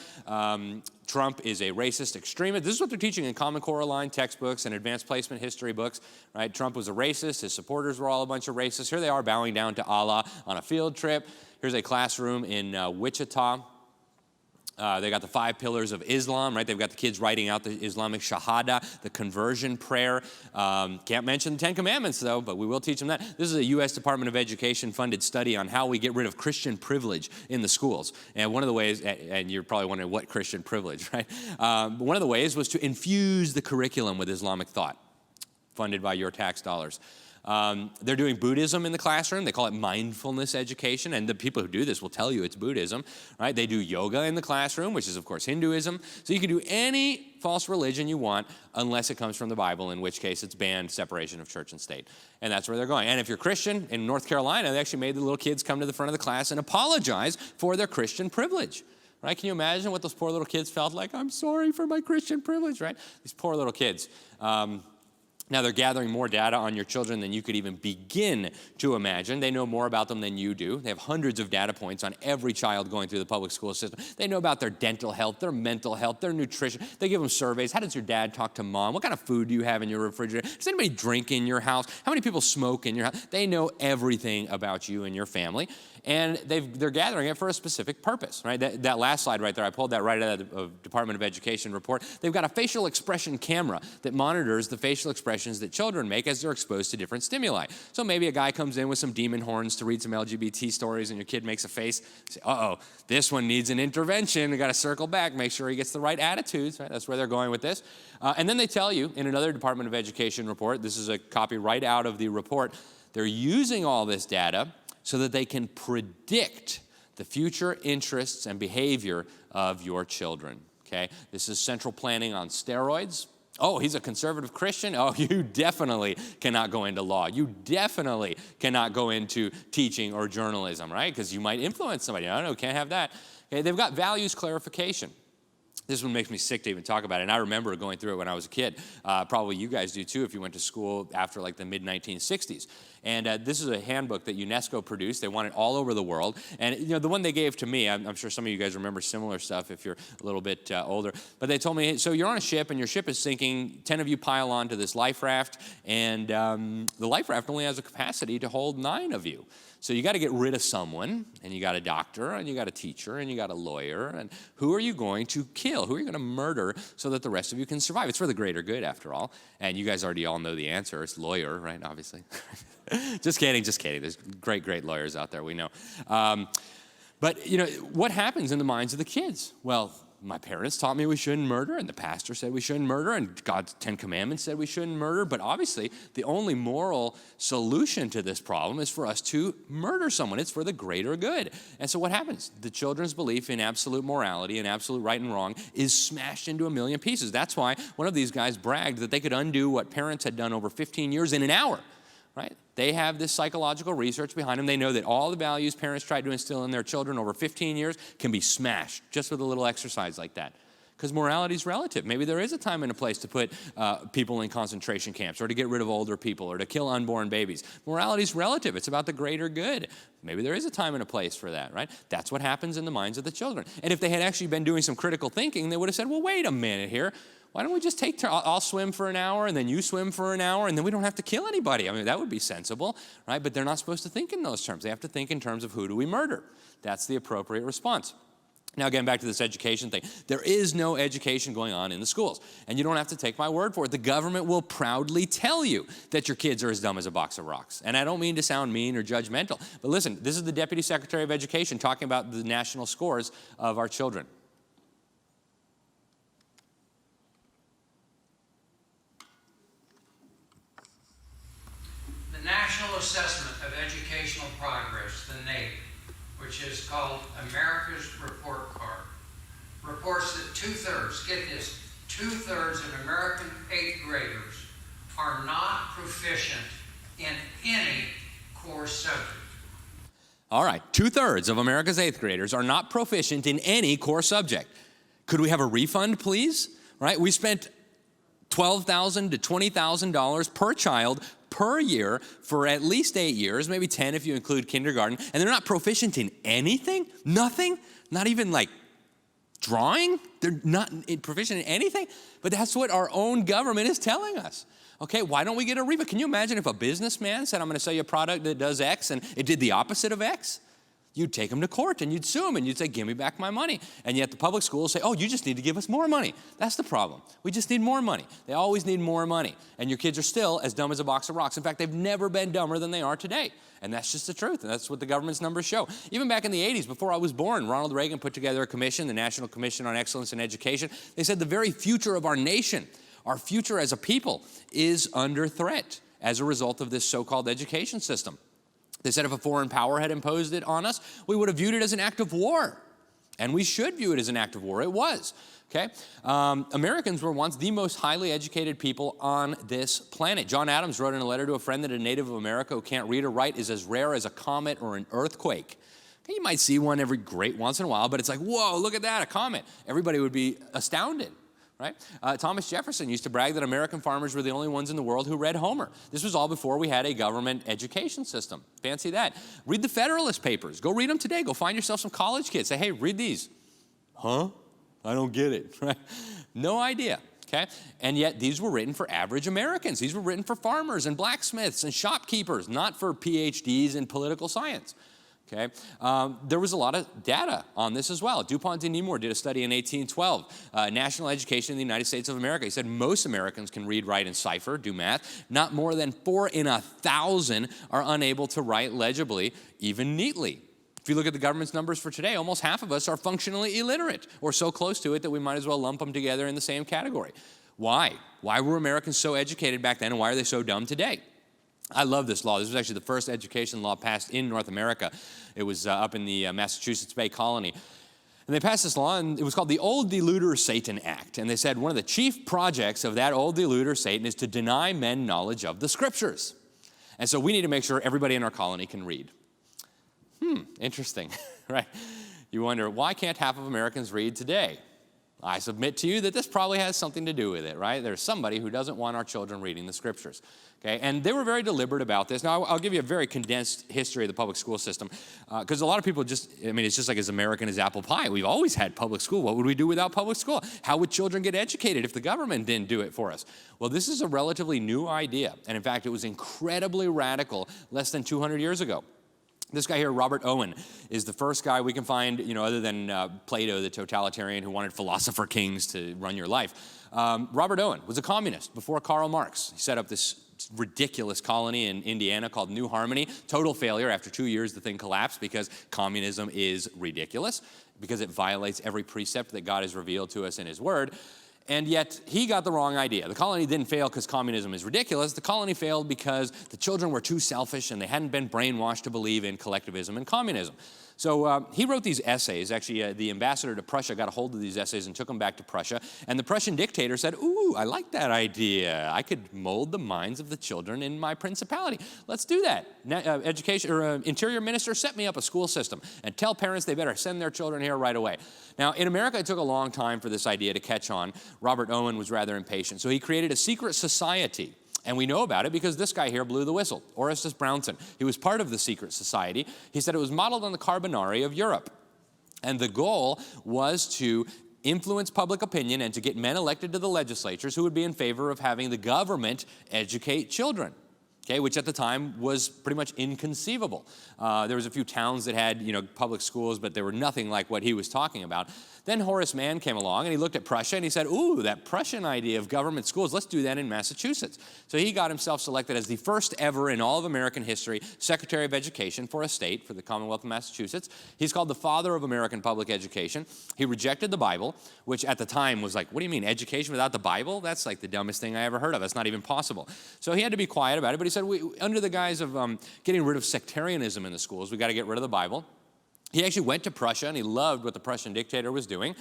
Trump is a racist extremist. This is what they're teaching in Common Core aligned textbooks and advanced placement history books, right? Trump was a racist. His supporters were all a bunch of racists. Here they are bowing down to Allah on a field trip. Here's a classroom in Wichita. They got the 5 pillars of Islam, right? They've got the kids writing out the Islamic Shahada, the conversion prayer. Can't mention the 10 Commandments, though, but we will teach them that. This is a U.S. Department of Education funded study on how we get rid of Christian privilege in the schools. And one of the ways, and you're probably wondering what Christian privilege, right? One of the ways was to infuse the curriculum with Islamic thought, funded by your tax dollars. They're doing Buddhism in the classroom. They call it mindfulness education, and the people who do this will tell you it's Buddhism, right? They do yoga in the classroom, which is, of course, Hinduism. So you can do any false religion you want unless it comes from the Bible, in which case it's banned separation of church and state. And that's where they're going. And if you're Christian, in North Carolina, they actually made the little kids come to the front of the class and apologize for their Christian privilege. Right? Can you imagine what those poor little kids felt like? I'm sorry for my Christian privilege, right? These poor little kids. Now, they're gathering more data on your children than you could even begin to imagine. They know more about them than you do. They have hundreds of data points on every child going through the public school system. They know about their dental health, their mental health, their nutrition. They give them surveys. How does your dad talk to mom? What kind of food do you have in your refrigerator? Does anybody drink in your house? How many people smoke in your house? They know everything about you and your family. And they're gathering it for a specific purpose, right? That last slide right there, I pulled that right out of the Department of Education report. They've got a facial expression camera that monitors the facial expressions that children make as they're exposed to different stimuli. So maybe a guy comes in with some demon horns to read some LGBT stories, and your kid makes a face. You say, uh-oh, this one needs an intervention. We got to circle back, make sure he gets the right attitudes, right? That's where they're going with this. And then they tell you in another Department of Education report, this is a copy right out of the report, they're using all this data so that they can predict the future interests and behavior of your children, okay? This is central planning on steroids. Oh, he's a conservative Christian? Oh, you definitely cannot go into law. You definitely cannot go into teaching or journalism, right? Because you might influence somebody. I don't know, can't have that. Okay, they've got values clarification. This one makes me sick to even talk about it. And I remember going through it when I was a kid. Probably you guys do too if you went to school after like the mid-1960s. And this is a handbook that UNESCO produced. They want it all over the world. And you know, the one they gave to me, I'm sure some of you guys remember similar stuff if you're a little bit older. But they told me, so you're on a ship and your ship is sinking. 10 of you pile onto this life raft. And the life raft only has a capacity to hold 9 of you. So you got to get rid of someone, and you got a doctor, and you got a teacher, and you got a lawyer, and who are you going to kill? Who are you going to murder so that the rest of you can survive? It's for the greater good, after all. And you guys already all know the answer. It's lawyer, right, obviously. Just kidding, just kidding. There's great lawyers out there, we know. But, you know, what happens in the minds of the kids? Well, My parents taught me we shouldn't murder, and the pastor said we shouldn't murder, and God's 10 Commandments said we shouldn't murder. But obviously, the only moral solution to this problem is for us to murder someone. It's for the greater good. And so what happens? The children's belief in absolute morality and absolute right and wrong is smashed into a million pieces. That's why one of these guys bragged that they could undo what parents had done over 15 years in an hour. Right? They have this psychological research behind them. They know that all the values parents tried to instill in their children over 15 years can be smashed just with a little exercise like that. Because morality is relative. Maybe there is a time and a place to put people in concentration camps or to get rid of older people or to kill unborn babies. Morality is relative. It's about the greater good. Maybe there is a time and a place for that, right? That's what happens in the minds of the children. And if they had actually been doing some critical thinking, they would have said, well, wait a minute here. Why don't we just take turns? I'll swim for an hour, and then you swim for an hour, and then we don't have to kill anybody. I mean, that would be sensible, right? But they're not supposed to think in those terms. They have to think in terms of who do we murder. That's the appropriate response. Now, getting back to this education thing, there is no education going on in the schools. And you don't have to take my word for it. The government will proudly tell you that your kids are as dumb as a box of rocks. And I don't mean to sound mean or judgmental. But listen, this is the Deputy Secretary of Education talking about the national scores of our children. The National Assessment of Educational Progress, the NAEP, which is called America's Report Card, reports that two-thirds, get this, two-thirds of American 8th graders are not proficient in any core subject. All right, two-thirds of America's 8th graders are not proficient in any core subject. Could we have a refund, please? Right? We spent $12,000 to $20,000 per child per year for at least 8 years, maybe 10 if you include kindergarten, and they're not proficient in anything? Nothing? Not even like drawing? They're not proficient in anything? But that's what our own government is telling us. Okay, why don't we get a refund? Can you imagine if a businessman said, I'm going to sell you a product that does X, and it did the opposite of X? You'd take him to court and you'd sue him and you'd say, give me back my money. And yet the public schools say, oh, you just need to give us more money. That's the problem. We just need more money. They always need more money. And your kids are still as dumb as a box of rocks. In fact, they've never been dumber than they are today. And that's just the truth. And that's what the government's numbers show. Even back in the 80s, before I was born, Ronald Reagan put together a commission, the National Commission on Excellence in Education. They said the very future of our nation, our future as a people, is under threat as a result of this so-called education system. They said if a foreign power had imposed it on us, we would have viewed it as an act of war. And we should view it as an act of war. It was. Okay? Americans were once the most highly educated people on this planet. John Adams wrote in a letter to a friend that a native of America who can't read or write is as rare as a comet or an earthquake. Okay, you might see one every great once in a while, but it's like, whoa, look at that, a comet. Everybody would be astounded. Right? Thomas Jefferson used to brag that American farmers were the only ones in the world who read Homer. This was all before we had a government education system. Fancy that. Read the Federalist Papers. Go read them today. Go find yourself some college kids. Say, hey, read these. Huh? I don't get it. Right? No idea. Okay? And yet these were written for average Americans. These were written for farmers and blacksmiths and shopkeepers, not for PhDs in political science. Okay. There was a lot of data on this as well. DuPont de Nemours did a study in 1812, national education in the United States of America. He said most Americans can read, write, and cipher, do math. Not more than 4 in 1,000 are unable to write legibly, even neatly. If you look at the government's numbers for today, almost half of us are functionally illiterate, or so close to it that we might as well lump them together in the same category. Why? Why were Americans so educated back then, and why are they so dumb today? I love this law. This was actually the first education law passed in North America. It was up in the Massachusetts Bay Colony. And they passed this law, and it was called the Old Deluder Satan Act. And they said one of the chief projects of that old deluder Satan is to deny men knowledge of the scriptures. And so we need to make sure everybody in our colony can read. Interesting, right? You wonder, why can't half of Americans read today? I submit to you that this probably has something to do with it, right? There's somebody who doesn't want our children reading the scriptures. Okay, and they were very deliberate about this. Now, I'll give you a very condensed history of the public school system, because a lot of people it's just like as American as apple pie. We've always had public school. What would we do without public school? How would children get educated if the government didn't do it for us? Well, this is a relatively new idea, and in fact, it was incredibly radical less than 200 years ago. This guy here, Robert Owen, is the first guy we can find, other than Plato, the totalitarian who wanted philosopher kings to run your life. Robert Owen was a communist before Karl Marx. He set up this ridiculous colony in Indiana called New Harmony. Total failure. After 2 years, the thing collapsed because communism is ridiculous, because it violates every precept that God has revealed to us in his word. And yet, he got the wrong idea. The colony didn't fail because communism is ridiculous. The colony failed because the children were too selfish and they hadn't been brainwashed to believe in collectivism and communism. So he wrote these essays. Actually, the ambassador to Prussia got a hold of these essays and took them back to Prussia. And the Prussian dictator said, ooh, I like that idea. I could mold the minds of the children in my principality. Let's do that. Interior minister, set me up a school system and tell parents they better send their children here right away. Now, in America, it took a long time for this idea to catch on. Robert Owen was rather impatient. So he created a secret society. And we know about it because this guy here blew the whistle, Orestes Brownson. He was part of the secret society. He said it was modeled on the Carbonari of Europe. And the goal was to influence public opinion and to get men elected to the legislatures who would be in favor of having the government educate children. Okay, which at the time was pretty much inconceivable. There was a few towns that had, public schools, but they were nothing like what he was talking about. Then Horace Mann came along and he looked at Prussia and he said, ooh, that Prussian idea of government schools, let's do that in Massachusetts. So he got himself selected as the first ever in all of American history Secretary of Education for a state, for the Commonwealth of Massachusetts. He's called the father of American public education. He rejected the Bible, which at the time was like, what do you mean, education without the Bible? That's like the dumbest thing I ever heard of. That's not even possible. So he had to be quiet about it, but he said, under the guise of getting rid of sectarianism in the schools, we got to get rid of the Bible. He actually went to Prussia, and he loved what the Prussian dictator was doing.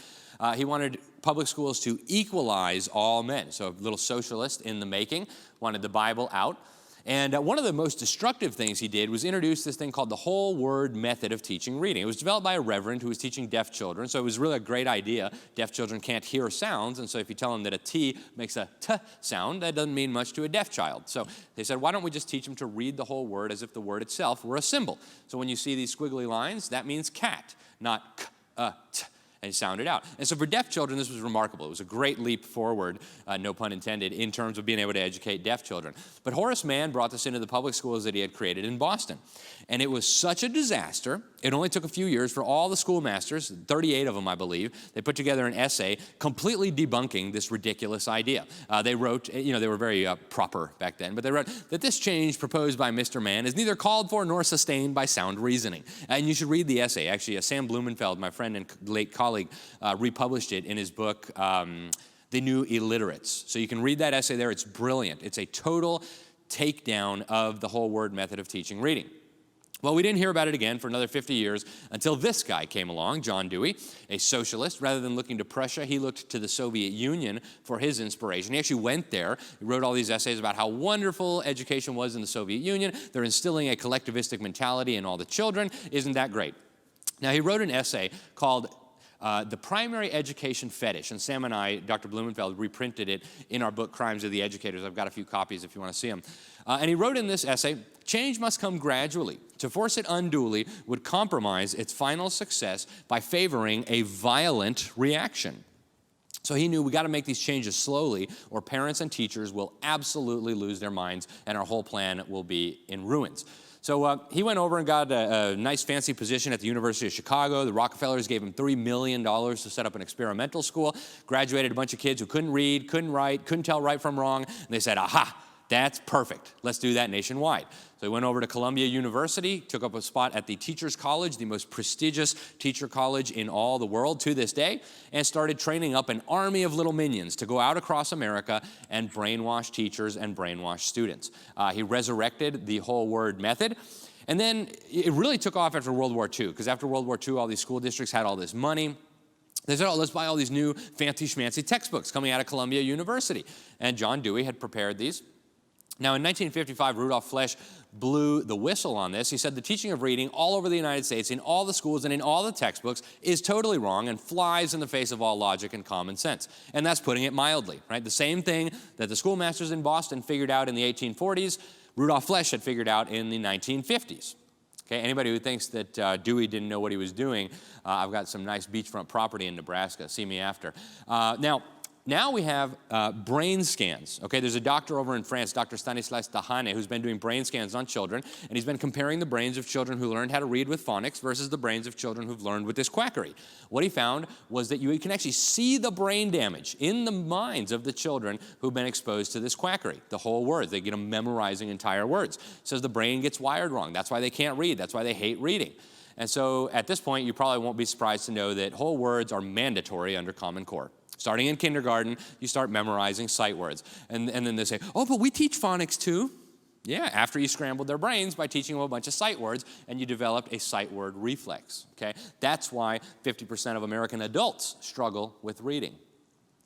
He wanted public schools to equalize all men. So a little socialist in the making, wanted the Bible out. And one of the most destructive things he did was introduce this thing called the whole word method of teaching reading. It was developed by a reverend who was teaching deaf children, so it was really a great idea. Deaf children can't hear sounds, and so if you tell them that a T makes a T sound, that doesn't mean much to a deaf child. So they said, why don't we just teach them to read the whole word as if the word itself were a symbol? So when you see these squiggly lines, that means cat, not k, t. And sound it out. And so for deaf children, this was remarkable. It was a great leap forward, no pun intended, in terms of being able to educate deaf children. But Horace Mann brought this into the public schools that he had created in Boston. And it was such a disaster, it only took a few years for all the schoolmasters, 38 of them, I believe, they put together an essay completely debunking this ridiculous idea. They wrote, they were very proper back then, but they wrote that this change proposed by Mr. Mann is neither called for nor sustained by sound reasoning. And you should read the essay. Actually, Sam Blumenfeld, my friend and late colleague, republished it in his book, The New Illiterates. So you can read that essay there. It's brilliant. It's a total takedown of the whole word method of teaching reading. Well, we didn't hear about it again for another 50 years until this guy came along, John Dewey, a socialist. Rather than looking to Prussia, he looked to the Soviet Union for his inspiration. He actually went there. He wrote all these essays about how wonderful education was in the Soviet Union. They're instilling a collectivistic mentality in all the children. Isn't that great? Now, he wrote an essay called The Primary Education Fetish, and Sam and I, Dr. Blumenfeld, reprinted it in our book, Crimes of the Educators. I've got a few copies if you want to see them. And he wrote in this essay, change must come gradually. To force it unduly would compromise its final success by favoring a violent reaction. So he knew we got to make these changes slowly, or parents and teachers will absolutely lose their minds, and our whole plan will be in ruins. So he went over and got a nice fancy position at the University of Chicago. The Rockefellers gave him $3 million to set up an experimental school, graduated a bunch of kids who couldn't read, couldn't write, couldn't tell right from wrong, and they said, aha, that's perfect. Let's do that nationwide. So he went over to Columbia University, took up a spot at the Teachers College, the most prestigious teacher college in all the world to this day, and started training up an army of little minions to go out across America and brainwash teachers and brainwash students. He resurrected the whole word method. And then it really took off after World War II, because after World War II, all these school districts had all this money. They said, oh, let's buy all these new fancy schmancy textbooks coming out of Columbia University. And John Dewey had prepared these. Now, in 1955, Rudolf Flesch blew the whistle on this. He said the teaching of reading all over the United States, in all the schools and in all the textbooks, is totally wrong and flies in the face of all logic and common sense. And that's putting it mildly, right? The same thing that the schoolmasters in Boston figured out in the 1840s, Rudolf Flesch had figured out in the 1950s. Okay, anybody who thinks that Dewey didn't know what he was doing, I've got some nice beachfront property in Nebraska. See me after. Now, Now we have brain scans. Okay, there's a doctor over in France, Dr. Stanislas Dehaene, who's been doing brain scans on children, and he's been comparing the brains of children who learned how to read with phonics versus the brains of children who've learned with this quackery. What he found was that you can actually see the brain damage in the minds of the children who've been exposed to this quackery, the whole words. They get them memorizing entire words. It says the brain gets wired wrong. That's why they can't read. That's why they hate reading. And so at this point, you probably won't be surprised to know that whole words are mandatory under Common Core. Starting in kindergarten, you start memorizing sight words. And then they say, oh, but we teach phonics too. Yeah, after you scrambled their brains by teaching them a bunch of sight words, and you developed a sight word reflex, okay? That's why 50% of American adults struggle with reading.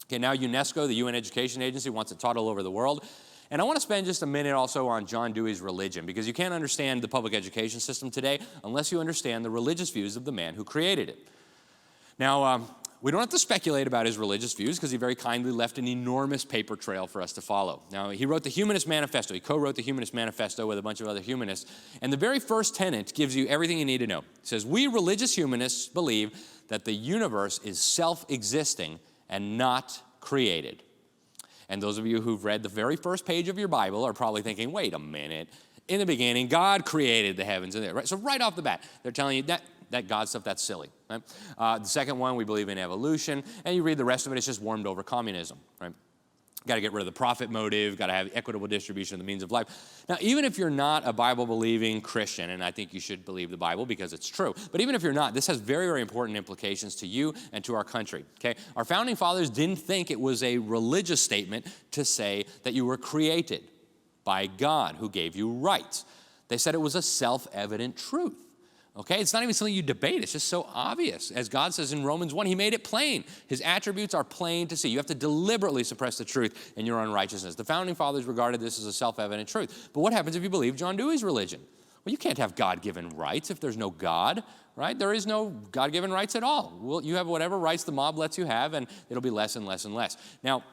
Okay, now UNESCO, the UN Education Agency, wants it taught all over the world. And I want to spend just a minute also on John Dewey's religion, because you can't understand the public education system today unless you understand the religious views of the man who created it. Now, we don't have to speculate about his religious views because he very kindly left an enormous paper trail for us to follow. Now, he wrote the Humanist Manifesto. He co-wrote the Humanist Manifesto with a bunch of other humanists. And the very first tenet gives you everything you need to know. It says, we religious humanists believe that the universe is self-existing and not created. And those of you who've read the very first page of your Bible are probably thinking, wait a minute. In the beginning, God created the heavens and the earth. Right? So right off the bat, they're telling you that God stuff, that's silly. Right? The second one, we believe in evolution. And you read the rest of it, it's just warmed over communism. Right? Got to get rid of the profit motive, got to have equitable distribution of the means of life. Now, even if you're not a Bible-believing Christian, and I think you should believe the Bible because it's true, but even if you're not, this has very, very important implications to you and to our country, okay? Our founding fathers didn't think it was a religious statement to say that you were created by God who gave you rights. They said it was a self-evident truth. Okay, it's not even something you debate. It's just so obvious. As God says in Romans 1, he made it plain. His attributes are plain to see. You have to deliberately suppress the truth in your unrighteousness. The founding fathers regarded this as a self-evident truth. But what happens if you believe John Dewey's religion? Well, you can't have God-given rights if there's no God, right? There is no God-given rights at all. Well, you have whatever rights the mob lets you have, and it'll be less and less and less. Now,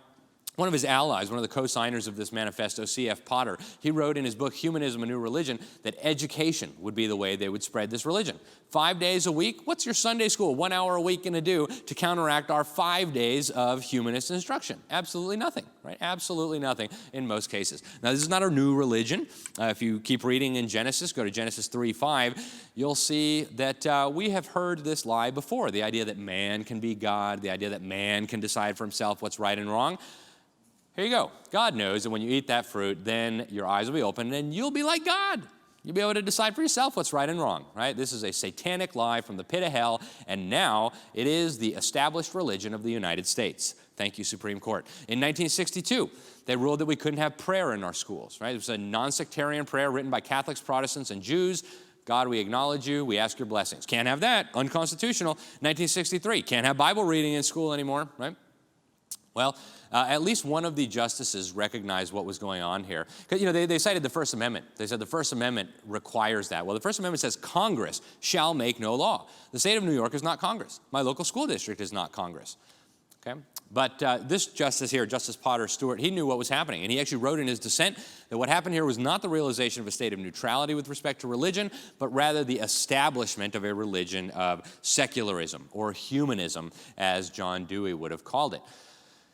one of his allies, one of the co-signers of this manifesto, C.F. Potter, he wrote in his book, Humanism, A New Religion, that education would be the way they would spread this religion. 5 days a week? What's your Sunday school 1 hour a week going to do to counteract our 5 days of humanist instruction? Absolutely nothing, right? Absolutely nothing in most cases. Now, this is not a new religion. If you keep reading in Genesis, go to Genesis 3:5, you'll see that we have heard this lie before, the idea that man can be God, the idea that man can decide for himself what's right and wrong. Here you go. God knows that when you eat that fruit, then your eyes will be opened and you'll be like God. You'll be able to decide for yourself what's right and wrong, right? This is a satanic lie from the pit of hell, and now it is the established religion of the United States. Thank you, Supreme Court. In 1962, they ruled that we couldn't have prayer in our schools, right? It was a non-sectarian prayer written by Catholics, Protestants, and Jews. God, we acknowledge you. We ask your blessings. Can't have that. Unconstitutional. 1963, can't have Bible reading in school anymore, right? Well, at least one of the justices recognized what was going on here. Because, you know, they cited the First Amendment. They said the First Amendment requires that. Well, the First Amendment says Congress shall make no law. The state of New York is not Congress. My local school district is not Congress. Okay? But this justice here, Justice Potter Stewart, he knew what was happening. And he actually wrote in his dissent that what happened here was not the realization of a state of neutrality with respect to religion, but rather the establishment of a religion of secularism or humanism, as John Dewey would have called it.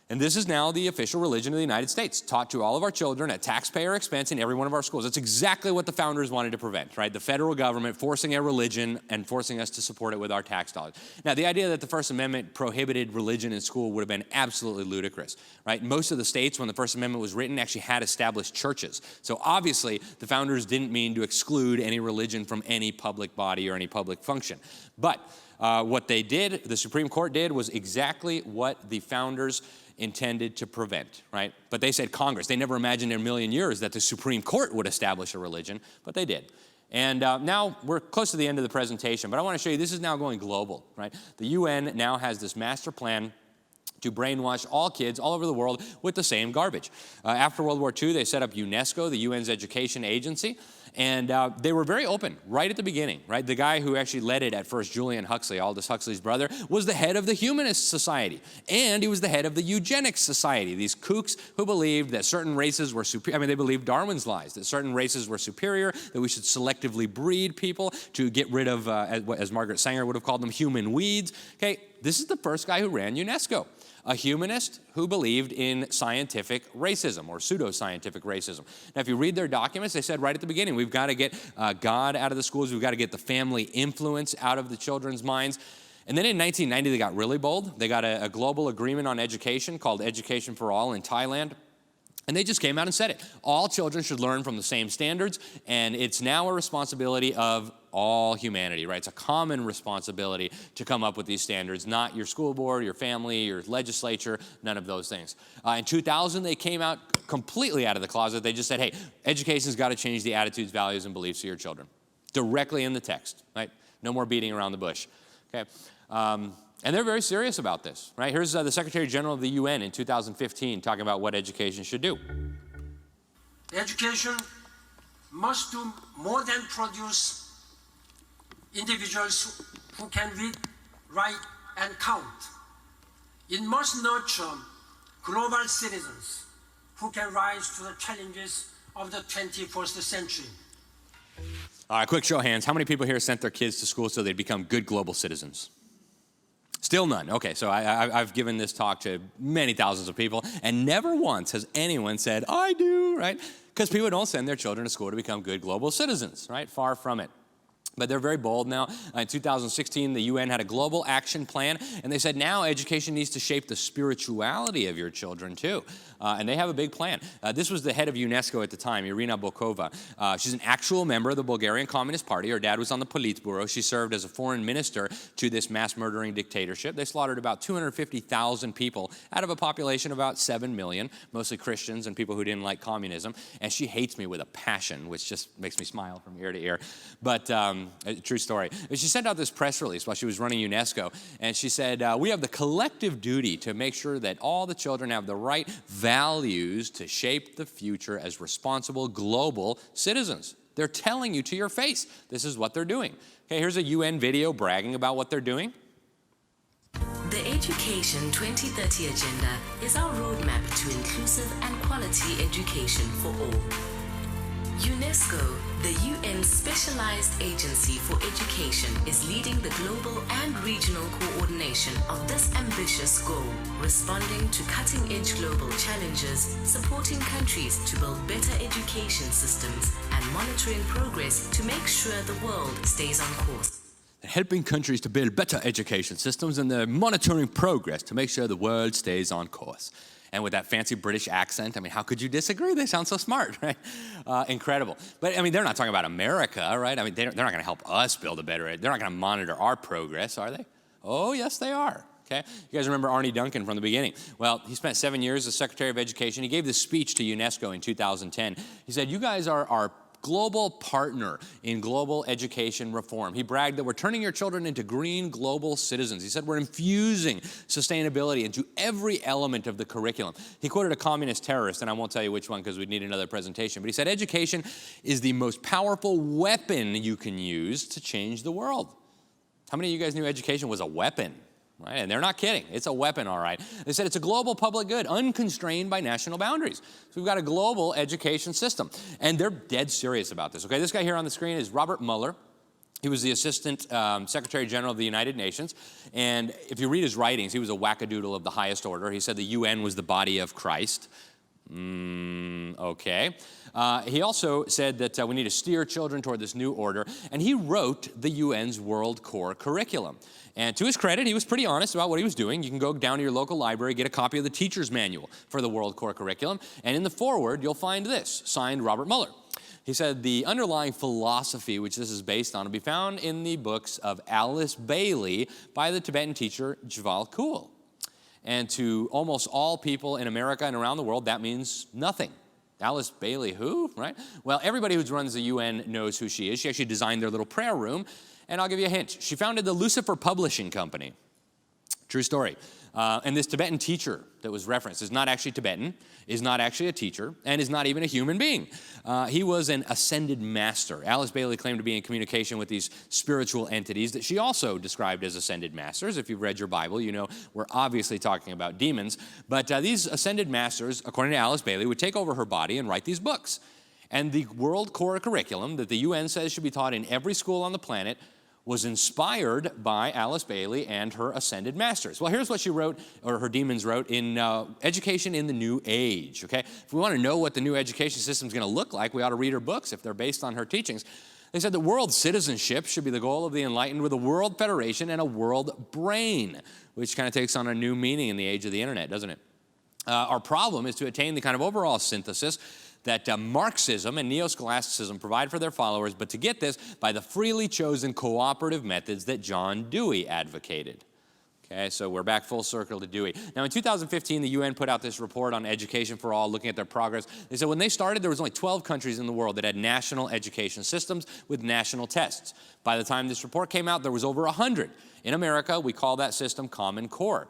And this is now the official religion of the United States, taught to all of our children at taxpayer expense in every one of our schools. That's exactly what the founders wanted to prevent, right? The federal government forcing a religion and forcing us to support it with our tax dollars. Now, the idea that the First Amendment prohibited religion in school would have been absolutely ludicrous, right? Most of the states, when the First Amendment was written, actually had established churches. So obviously, the founders didn't mean to exclude any religion from any public body or any public function. But what they did, the Supreme Court did, was exactly what the founders intended to prevent, right? But they said Congress. They never imagined in a million years that the Supreme Court would establish a religion, but they did. And now we're close to the end of the presentation, but I want to show you this is now going global, right? The UN now has this master plan to brainwash all kids all over the world with the same garbage. After World War II, they set up UNESCO, the UN's education agency, and they were very open right at the beginning, right? The guy who actually led it at first, Julian Huxley, Aldous Huxley's brother, was the head of the Humanist Society, and he was the head of the Eugenics Society, these kooks who believed that certain races were superior. I mean, they believed Darwin's lies, that certain races were superior, that we should selectively breed people to get rid of, as Margaret Sanger would have called them, human weeds. Okay, this is the first guy who ran UNESCO. a humanist who believed in scientific racism or pseudo-scientific racism. Now, if you read their documents, they said right at the beginning, we've got to get God out of the schools. We've got to get the family influence out of the children's minds. And then in 1990, they got really bold. They got a global agreement on education called Education for All in Thailand. And they just came out and said it. All children should learn from the same standards, and it's now a responsibility of all humanity, right? It's a common responsibility to come up with these standards, not your school board, your family, your legislature, none of those things. In 2000, they came out completely out of the closet. They just said, hey, education's got to change the attitudes, values, and beliefs of your children. Directly in the text, right? No more beating around the bush, okay? And they're very serious about this, right? Here's the Secretary General of the UN in 2015 talking about what education should do. Education must do more than produce individuals who can read, write, and count. It must nurture global citizens who can rise to the challenges of the 21st century. All right, quick show of hands. How many people here sent their kids to school so they'd become good global citizens? Still none. Okay, so I've given this talk to many thousands of people, and never once has anyone said, I do, right? Because people don't send their children to school to become good global citizens, right? Far from it. But they're very bold now. In 2016, the UN had a global action plan, and they said now education needs to shape the spirituality of your children too. And they have a big plan. This was the head of UNESCO at the time, Irina Bokova. She's an actual member of the Bulgarian Communist Party. Her dad was on the Politburo. She served as a foreign minister to this mass-murdering dictatorship. They slaughtered about 250,000 people out of a population of about 7 million, mostly Christians and people who didn't like communism. And she hates me with a passion, which just makes me smile from ear to ear. But a true story. She sent out this press release while she was running UNESCO, and she said, we have the collective duty to make sure that all the children have the right values to shape the future as responsible global citizens. They're telling you to your face, this is what they're doing. Okay, here's a UN video bragging about what they're doing. The Education 2030 Agenda is our roadmap to inclusive and quality education for all. UNESCO, the UN's specialized agency for education, is leading the global and regional coordination of this ambitious goal, responding to cutting-edge global challenges, supporting countries to build better education systems, and monitoring progress to make sure the world stays on course. Helping countries to build better education systems, and they're monitoring progress to make sure the world stays on course. And with that fancy British accent, I mean, how could you disagree? They sound so smart, right? Incredible. But, I mean, they're not talking about America, right? I mean, they're not going to help us build a better, they're not going to monitor our progress, are they? Oh, yes, they are, okay? You guys remember Arnie Duncan from the beginning. Well, he spent 7 years as Secretary of Education. He gave this speech to UNESCO in 2010. He said, you guys are our global partner in global education reform. He bragged that we're turning your children into green global citizens. He said we're infusing sustainability into every element of the curriculum. He quoted a communist terrorist, and I won't tell you which one because we'd need another presentation, but he said education is the most powerful weapon you can use to change the world. How many of you guys knew education was a weapon? Right? And they're not kidding. It's a weapon, all right. They said it's a global public good, unconstrained by national boundaries. So we've got a global education system. And they're dead serious about this, okay? This guy here on the screen is Robert Mueller. He was the Assistant Secretary General of the United Nations. And if you read his writings, he was a wackadoodle of the highest order. He said the UN was the body of Christ. Okay. He also said that we need to steer children toward this new order. And he wrote the UN's World Core Curriculum. And to his credit, he was pretty honest about what he was doing. You can go down to your local library, get a copy of the teacher's manual for the World Core Curriculum. And in the foreword, you'll find this, signed Robert Mueller. He said the underlying philosophy which this is based on will be found in the books of Alice Bailey by the Tibetan teacher Jval Kul. And to almost all people in America and around the world, that means nothing. Alice Bailey, who, right? Well, everybody who runs the UN knows who she is. She actually designed their little prayer room. And I'll give you a hint. She founded the Lucifer Publishing Company. True story. And this Tibetan teacher that was referenced is not actually Tibetan, is not actually a teacher, and is not even a human being. He was an ascended master. Alice Bailey claimed to be in communication with these spiritual entities that she also described as ascended masters. If you've read your Bible, you know we're obviously talking about demons. But these ascended masters, according to Alice Bailey, would take over her body and write these books. And the World Core Curriculum that the UN says should be taught in every school on the planet was inspired by Alice Bailey and her ascended masters. Well, here's what she wrote, or her demons wrote, in Education in the New Age, okay? If we want to know what the new education system is going to look like, we ought to read her books if they're based on her teachings. They said that world citizenship should be the goal of the enlightened, with a world federation and a world brain, which kind of takes on a new meaning in the age of the internet, doesn't it? Our problem is to attain the kind of overall synthesis that Marxism and neo-scholasticism provide for their followers, but to get this by the freely chosen cooperative methods that John Dewey advocated. Okay, so we're back full circle to Dewey. Now, in 2015, the UN put out this report on education for all, looking at their progress. They said when they started, there was only 12 countries in the world that had national education systems with national tests. By the time this report came out, there was over 100. In America, we call that system Common Core.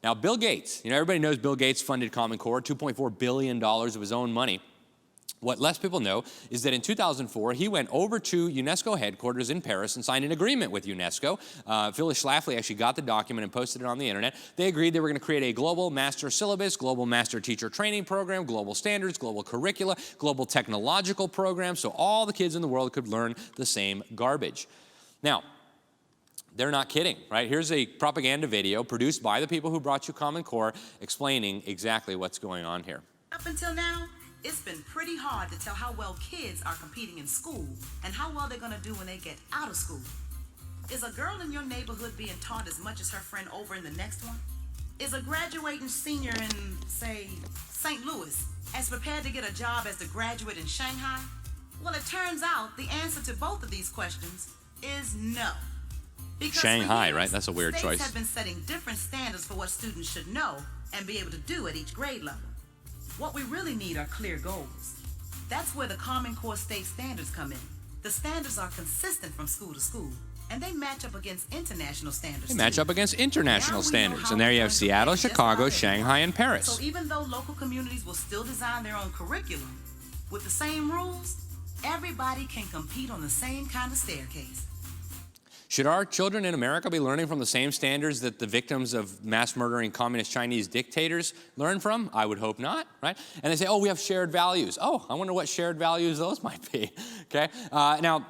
Now, Bill Gates, everybody knows Bill Gates funded Common Core, $2.4 billion of his own money. What less people know is that in 2004, he went over to UNESCO headquarters in Paris and signed an agreement with UNESCO. Phyllis Schlafly actually got the document and posted it on the internet. They agreed they were going to create a global master syllabus, global master teacher training program, global standards, global curricula, global technological programs, so all the kids in the world could learn the same garbage. Now, they're not kidding, right? Here's a propaganda video produced by the people who brought you Common Core explaining exactly what's going on here. Up until now, it's been pretty hard to tell how well kids are competing in school and how well they're going to do when they get out of school. Is a girl in your neighborhood being taught as much as her friend over in the next one? Is a graduating senior in, say, St. Louis as prepared to get a job as the graduate in Shanghai? Well, it turns out the answer to both of these questions is no. Because Shanghai, years, right? That's a weird choice. States have been setting different standards for what students should know and be able to do at each grade level. What we really need are clear goals. That's where the Common Core state standards come in. The standards are consistent from school to school, and they match up against international standards. They match up against international standards, and there you have Seattle, Chicago, Shanghai, and Paris. So even though local communities will still design their own curriculum, with the same rules, everybody can compete on the same kind of staircase. Should our children in America be learning from the same standards that the victims of mass murdering communist Chinese dictators learn from? I would hope not, right? And they say, oh, we have shared values. Oh, I wonder what shared values those might be, okay? Now,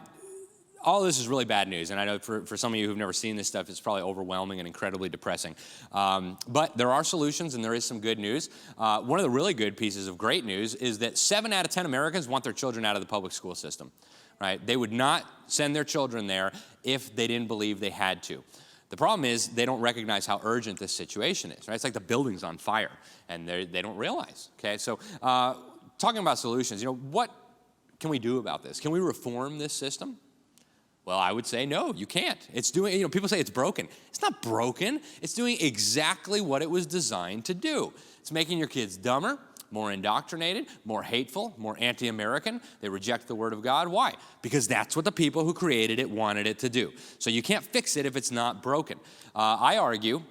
all this is really bad news, and I know for some of you who've never seen this stuff, it's probably overwhelming and incredibly depressing. But there are solutions, and there is some good news. One of the really good pieces of great news is that 7 out of 10 Americans want their children out of the public school system. Right? They would not send their children there if they didn't believe they had to. The problem is they don't recognize how urgent this situation is. Right? It's like the building's on fire, and they don't realize. Okay, so talking about solutions, what can we do about this? Can we reform this system? Well, I would say no, you can't. It's doing, people say it's broken. It's not broken. It's doing exactly what it was designed to do. It's making your kids dumber, more indoctrinated, more hateful, more anti-American. They reject the Word of God. Why? Because that's what the people who created it wanted it to do. So you can't fix it if it's not broken. I argue,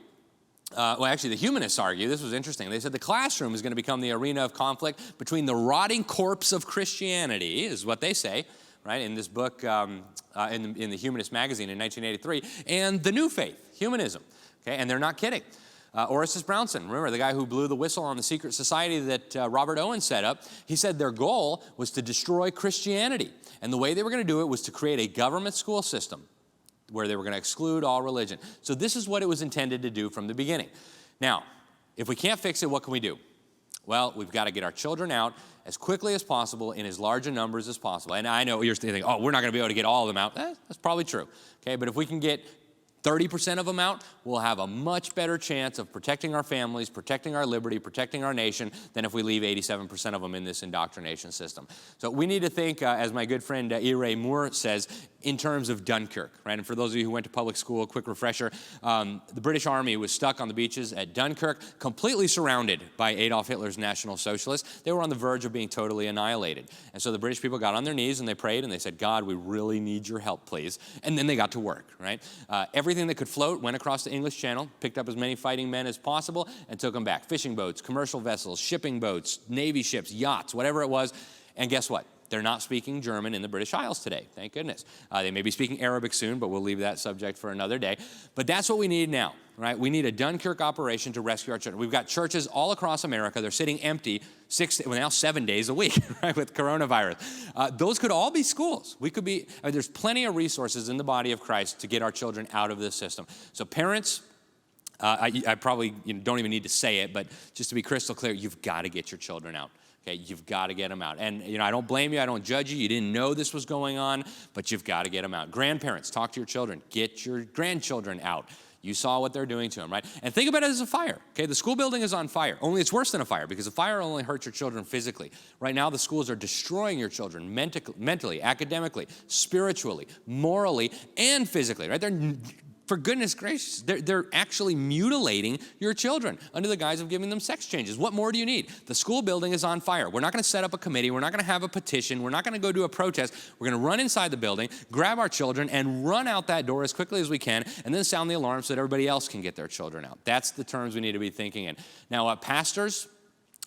well, actually, the humanists argue, this was interesting. They said the classroom is going to become the arena of conflict between the rotting corpse of Christianity, is what they say, right, in this book, in the Humanist magazine in 1983, and the new faith, humanism. Okay, and they're not kidding. Orestes Brownson, remember the guy who blew the whistle on the secret society that Robert Owen set up? He said their goal was to destroy Christianity. And the way they were going to do it was to create a government school system where they were going to exclude all religion. So this is what it was intended to do from the beginning. Now, if we can't fix it, what can we do? Well, we've got to get our children out as quickly as possible in as large a numbers as possible. And I know you're thinking, oh, we're not going to be able to get all of them out. That's probably true. Okay, but if we can get 30% of them out, we'll have a much better chance of protecting our families, protecting our liberty, protecting our nation than if we leave 87% of them in this indoctrination system. So we need to think, as my good friend Ray Moore says, in terms of Dunkirk, right? And for those of you who went to public school, a quick refresher, the British Army was stuck on the beaches at Dunkirk, completely surrounded by Adolf Hitler's National Socialists. They were on the verge of being totally annihilated. And so the British people got on their knees and they prayed and they said, God, we really need your help, please. And then they got to work, right? Everything that could float went across the English Channel, picked up as many fighting men as possible, and took them back. Fishing boats, commercial vessels, shipping boats, Navy ships, yachts, whatever it was. And guess what? They're not speaking German in the British Isles today, thank goodness. They may be speaking Arabic soon, but we'll leave that subject for another day. But that's what we need now, right? We need a Dunkirk operation to rescue our children. We've got churches all across America. They're sitting empty now 7 days a week, right, with coronavirus. Those could all be schools. There's plenty of resources in the body of Christ to get our children out of this system. So parents, I probably don't even need to say it, but just to be crystal clear, you've got to get your children out. Okay, you've got to get them out. And, I don't blame you. I don't judge you. You didn't know this was going on, but you've got to get them out. Grandparents, talk to your children. Get your grandchildren out. You saw what they're doing to them, right? And think about it as a fire, okay? The school building is on fire. Only it's worse than a fire because a fire only hurts your children physically. Right now, the schools are destroying your children mentally, academically, spiritually, morally, and physically, right? For goodness gracious, they're actually mutilating your children under the guise of giving them sex changes. What more do you need? The school building is on fire. We're not going to set up a committee. We're not going to have a petition. We're not going to go do a protest. We're going to run inside the building, grab our children, and run out that door as quickly as we can, and then sound the alarm so that everybody else can get their children out. That's the terms we need to be thinking in. Now, pastors,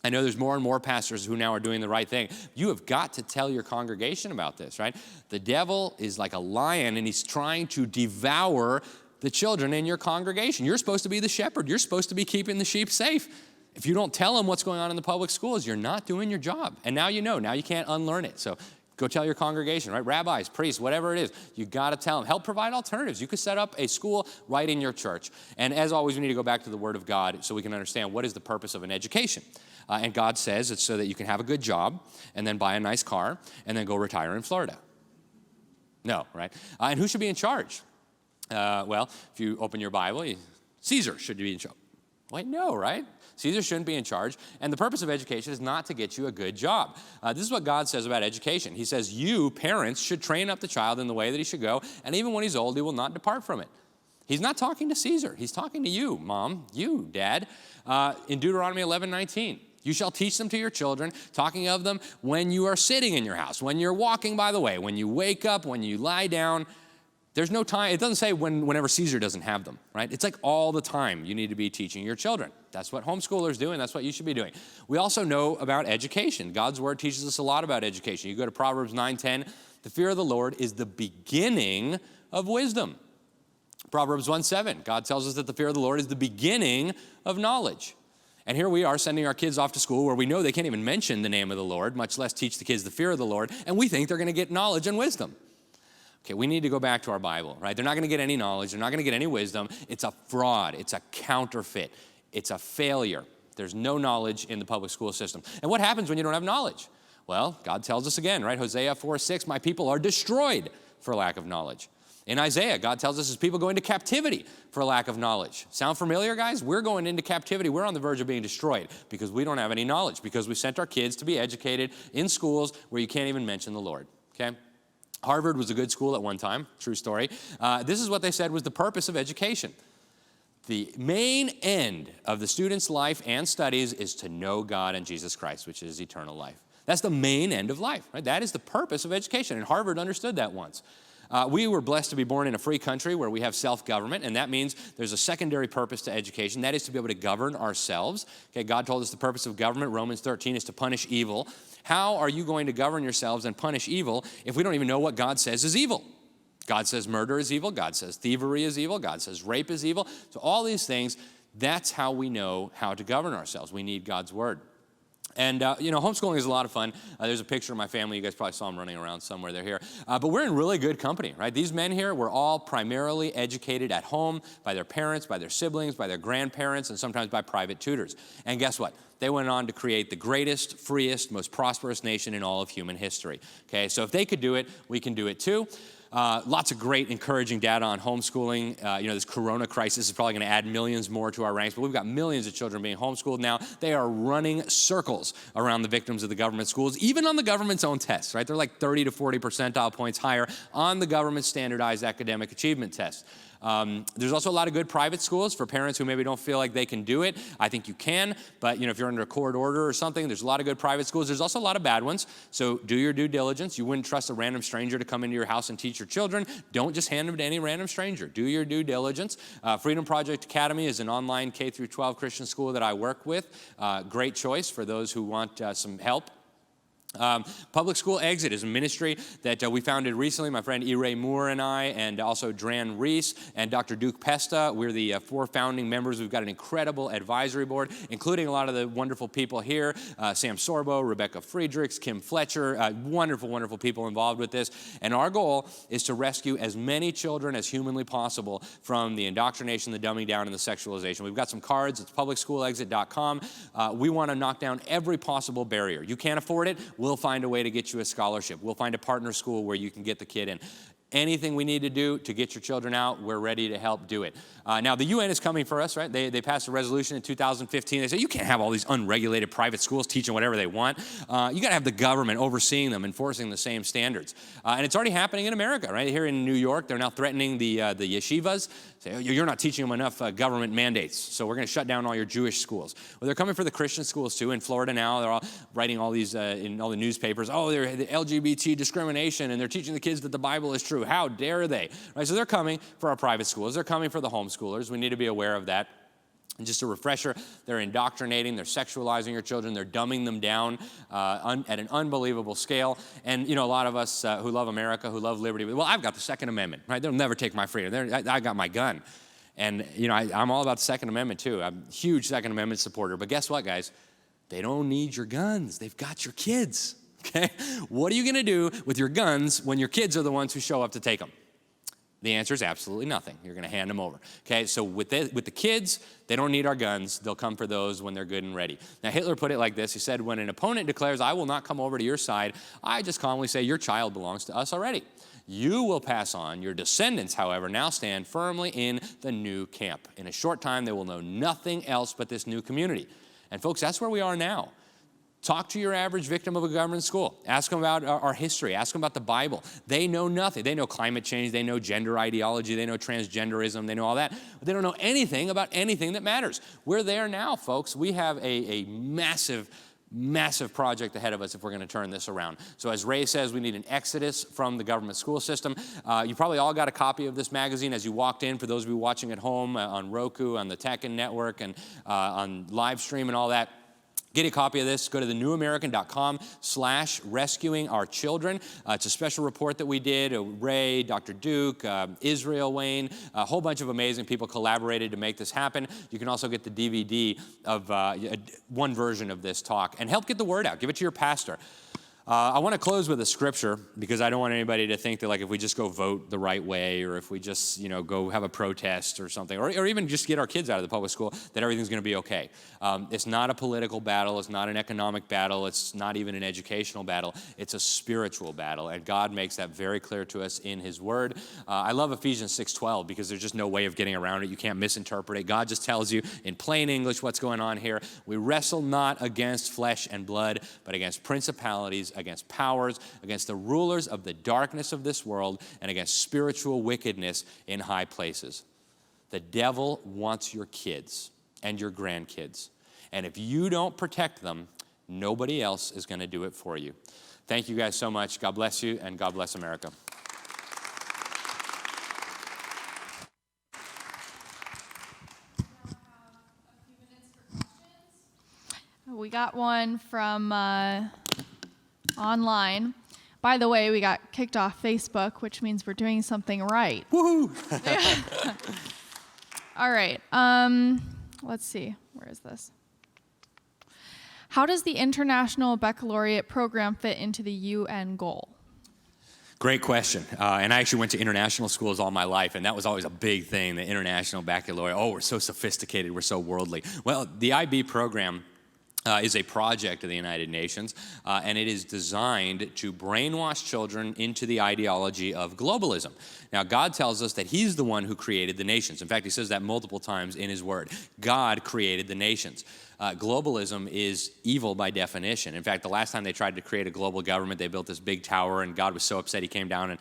I know there's more and more pastors who now are doing the right thing. You have got to tell your congregation about this, right? The devil is like a lion, and he's trying to devour the children in your congregation. You're supposed to be the shepherd. You're supposed to be keeping the sheep safe. If you don't tell them what's going on in the public schools, you're not doing your job. And now you know. Now you can't unlearn it. So go tell your congregation, right? Rabbis, priests, whatever it is. You got to tell them. Help provide alternatives. You could set up a school right in your church. And as always, we need to go back to the Word of God so we can understand what is the purpose of an education. And God says it's so that you can have a good job and then buy a nice car and then go retire in Florida. No, right? And who should be in charge? Well, if you open your Bible, Caesar should be in charge. Wait, no, right? Caesar shouldn't be in charge. And the purpose of education is not to get you a good job. This is what God says about education. He says, you, parents, should train up the child in the way that he should go, and even when he's old, he will not depart from it. He's not talking to Caesar. He's talking to you, Mom, you, Dad. In Deuteronomy 11:19. You shall teach them to your children, talking of them when you are sitting in your house, when you're walking by the way, when you wake up, when you lie down. There's no time. It doesn't say whenever Caesar doesn't have them, right? It's like all the time you need to be teaching your children. That's what homeschoolers do, and that's what you should be doing. We also know about education. God's word teaches us a lot about education. You go to Proverbs 9:10. The fear of the Lord is the beginning of wisdom. Proverbs 1:7. God tells us that the fear of the Lord is the beginning of knowledge. And here we are sending our kids off to school where we know they can't even mention the name of the Lord, much less teach the kids the fear of the Lord, and we think they're going to get knowledge and wisdom. Okay, we need to go back to our Bible, right? They're not going to get any knowledge. They're not going to get any wisdom. It's a fraud. It's a counterfeit. It's a failure. There's no knowledge in the public school system. And what happens when you don't have knowledge? Well, God tells us again, right? Hosea 4:6, my people are destroyed for lack of knowledge. In Isaiah, God tells us his people go into captivity for lack of knowledge. Sound familiar, guys? We're going into captivity. We're on the verge of being destroyed because we don't have any knowledge, because we sent our kids to be educated in schools where you can't even mention the Lord, okay? Harvard was a good school at one time, true story. This is what they said was the purpose of education. The main end of the student's life and studies is to know God and Jesus Christ, which is eternal life. That's the main end of life, right? That is the purpose of education, and Harvard understood that once. We were blessed to be born in a free country where we have self-government, and that means there's a secondary purpose to education. That is to be able to govern ourselves. Okay, God told us the purpose of government, Romans 13, is to punish evil. How are you going to govern yourselves and punish evil if we don't even know what God says is evil? God says murder is evil. God says thievery is evil. God says rape is evil. So all these things, that's how we know how to govern ourselves. We need God's word. And, homeschooling is a lot of fun. There's a picture of my family. You guys probably saw them running around somewhere. They're here. But we're in really good company, right? These men here were all primarily educated at home by their parents, by their siblings, by their grandparents, and sometimes by private tutors. And guess what? They went on to create the greatest, freest, most prosperous nation in all of human history. Okay, so if they could do it, we can do it too. Lots of great encouraging data on homeschooling. This corona crisis is probably going to add millions more to our ranks, but we've got millions of children being homeschooled now. They are running circles around the victims of the government schools, even on the government's own tests, right? They're like 30 to 40 percentile points higher on the government standardized academic achievement tests. There's also a lot of good private schools for parents who maybe don't feel like they can do it. I think you can, but if you're under a court order or something, there's a lot of good private schools. There's also a lot of bad ones, so do your due diligence. You wouldn't trust a random stranger to come into your house and teach your children. Don't just hand them to any random stranger. Do your due diligence. Freedom Project Academy is an online K-12 Christian school that I work with. Great choice for those who want some help. Public School Exit is a ministry that we founded recently. My friend E. Ray Moore and I, and also Dran Reese and Dr. Duke Pesta. We're the 4 founding members. We've got an incredible advisory board, including a lot of the wonderful people here. Sam Sorbo, Rebecca Friedrichs, Kim Fletcher, wonderful, wonderful people involved with this. And our goal is to rescue as many children as humanly possible from the indoctrination, the dumbing down, and the sexualization. We've got some cards. It's publicschoolexit.com. We want to knock down every possible barrier. You can't afford it? We'll find a way to get you a scholarship. We'll find a partner school where you can get the kid in. Anything we need to do to get your children out, we're ready to help do it. Now, the UN is coming for us, right? They passed a resolution in 2015. They say, you can't have all these unregulated private schools teaching whatever they want. You got to have the government overseeing them, enforcing the same standards. And it's already happening in America, right? Here in New York, they're now threatening the yeshivas. Say, you're not teaching them enough government mandates, so we're going to shut down all your Jewish schools. Well, they're coming for the Christian schools, too. In Florida now, they're all writing all these in all the newspapers, oh, they're the LGBT discrimination, and they're teaching the kids that the Bible is true. How dare they? Right, so they're coming for our private schools. They're coming for the homeschoolers. We need to be aware of that. And just a refresher, they're indoctrinating, they're sexualizing your children, they're dumbing them down at an unbelievable scale. And, you know, a lot of us who love America, who love liberty, well, I've got the Second Amendment, right? They'll never take my freedom. I got my gun. And, you know, I'm all about the Second Amendment, too. I'm a huge Second Amendment supporter. But guess what, guys? They don't need your guns. They've got your kids, okay? What are you going to do with your guns when your kids are the ones who show up to take them? The answer is absolutely nothing. You're going to hand them over. Okay, so with the kids, they don't need our guns. They'll come for those when they're good and ready. Now, Hitler put it like this. He said, when an opponent declares, I will not come over to your side, I just calmly say, your child belongs to us already. You will pass on. Your descendants, however, now stand firmly in the new camp. In a short time, they will know nothing else but this new community. And folks, that's where we are now. Talk to your average victim of a government school. Ask them about our history. Ask them about the Bible. They know nothing. They know climate change. They know gender ideology. They know transgenderism. They know all that. But they don't know anything about anything that matters. We're there now, folks. We have a massive project ahead of us if we're going to turn this around. So as Ray says, we need an exodus from the government school system. You probably all got a copy of this magazine as you walked in. For those of you watching at home on Roku, on the Tekken Network, and on live stream and all that, get a copy of this. Go to thenewamerican.com/rescuingourchildren. It's a special report that we did. Ray, Dr. Duke, Israel Wayne, a whole bunch of amazing people collaborated to make this happen. You can also get the DVD of one version of this talk and help get the word out. Give it to your pastor. I want to close with a scripture because I don't want anybody to think that, like, if we just go vote the right way, or if we just, you know, go have a protest or something, or even just get our kids out of the public school, that everything's going to be okay. It's not a political battle. It's not an economic battle. It's not even an educational battle. It's a spiritual battle, and God makes that very clear to us in His Word. I love Ephesians 6:12 because there's just no way of getting around it. You can't misinterpret it. God just tells you in plain English what's going on here. We wrestle not against flesh and blood, but against principalities, against powers, against the rulers of the darkness of this world, and against spiritual wickedness in high places. The devil wants your kids and your grandkids. And if you don't protect them, nobody else is going to do it for you. Thank you guys so much. God bless you, and God bless America. We got one from online. By the way, we got kicked off Facebook, which means we're doing something right. Woohoo! All right. Let's see. Where is this? How does the International Baccalaureate program fit into the UN goal? Great question. And I actually went to international schools all my life, and that was always a big thing, the International Baccalaureate. Oh, we're so sophisticated, we're so worldly. Well, the IB program is a project of the United Nations, and it is designed to brainwash children into the ideology of globalism. Now, God tells us that He's the one who created the nations. In fact, He says that multiple times in His Word. God created the nations. Globalism is evil by definition. In fact, the last time they tried to create a global government, they built this big tower, and God was so upset He came down and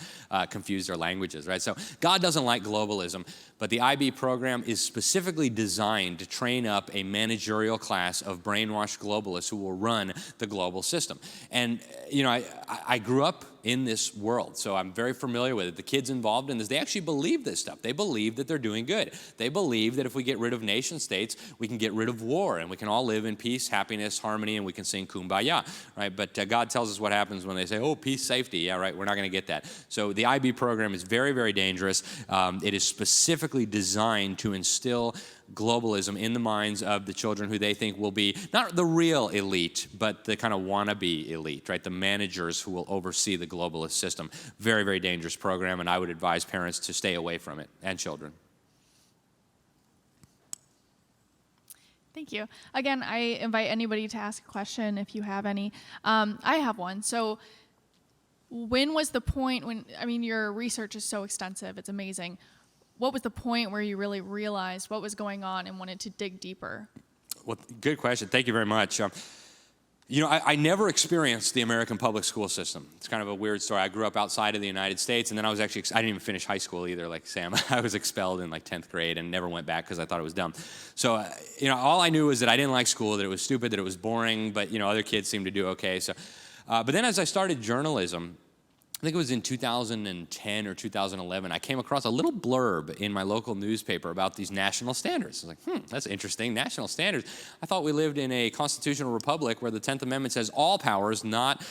confused their languages, right? So God doesn't like globalism, but the IB program is specifically designed to train up a managerial class of brainwashed globalists who will run the global system. And, you know, I grew up in this world. So I'm very familiar with it. The kids involved in this, they actually believe this stuff. They believe that they're doing good. They believe that if we get rid of nation states, we can get rid of war, and we can all live in peace, happiness, harmony, and we can sing Kumbaya, right? But God tells us what happens when they say, oh, peace, safety. Yeah, right, we're not going to get that. So the IB program is very, very dangerous. It is specifically designed to instill globalism in the minds of the children who they think will be not the real elite, but the kind of wannabe elite, right? The managers who will oversee the globalist system. Very, very dangerous program, and I would advise parents to stay away from it, and children. Thank you. Again, I invite anybody to ask a question if you have any. I have one. So when was the point when, I mean, your research is so extensive, it's amazing. What was the point where you really realized what was going on and wanted to dig deeper? Well, good question. Thank you very much. You know, I never experienced the American public school system. It's kind of a weird story. I grew up outside of the United States, and then I didn't even finish high school either, like Sam. I was expelled in like 10th grade and never went back because I thought it was dumb. So, you know, all I knew was that I didn't like school, that it was stupid, that it was boring, but, you know, other kids seemed to do okay. So, but then as I started journalism, I think it was in 2010 or 2011, I came across a little blurb in my local newspaper about these national standards. I was like, that's interesting, national standards. I thought we lived in a constitutional republic where the 10th Amendment says all powers not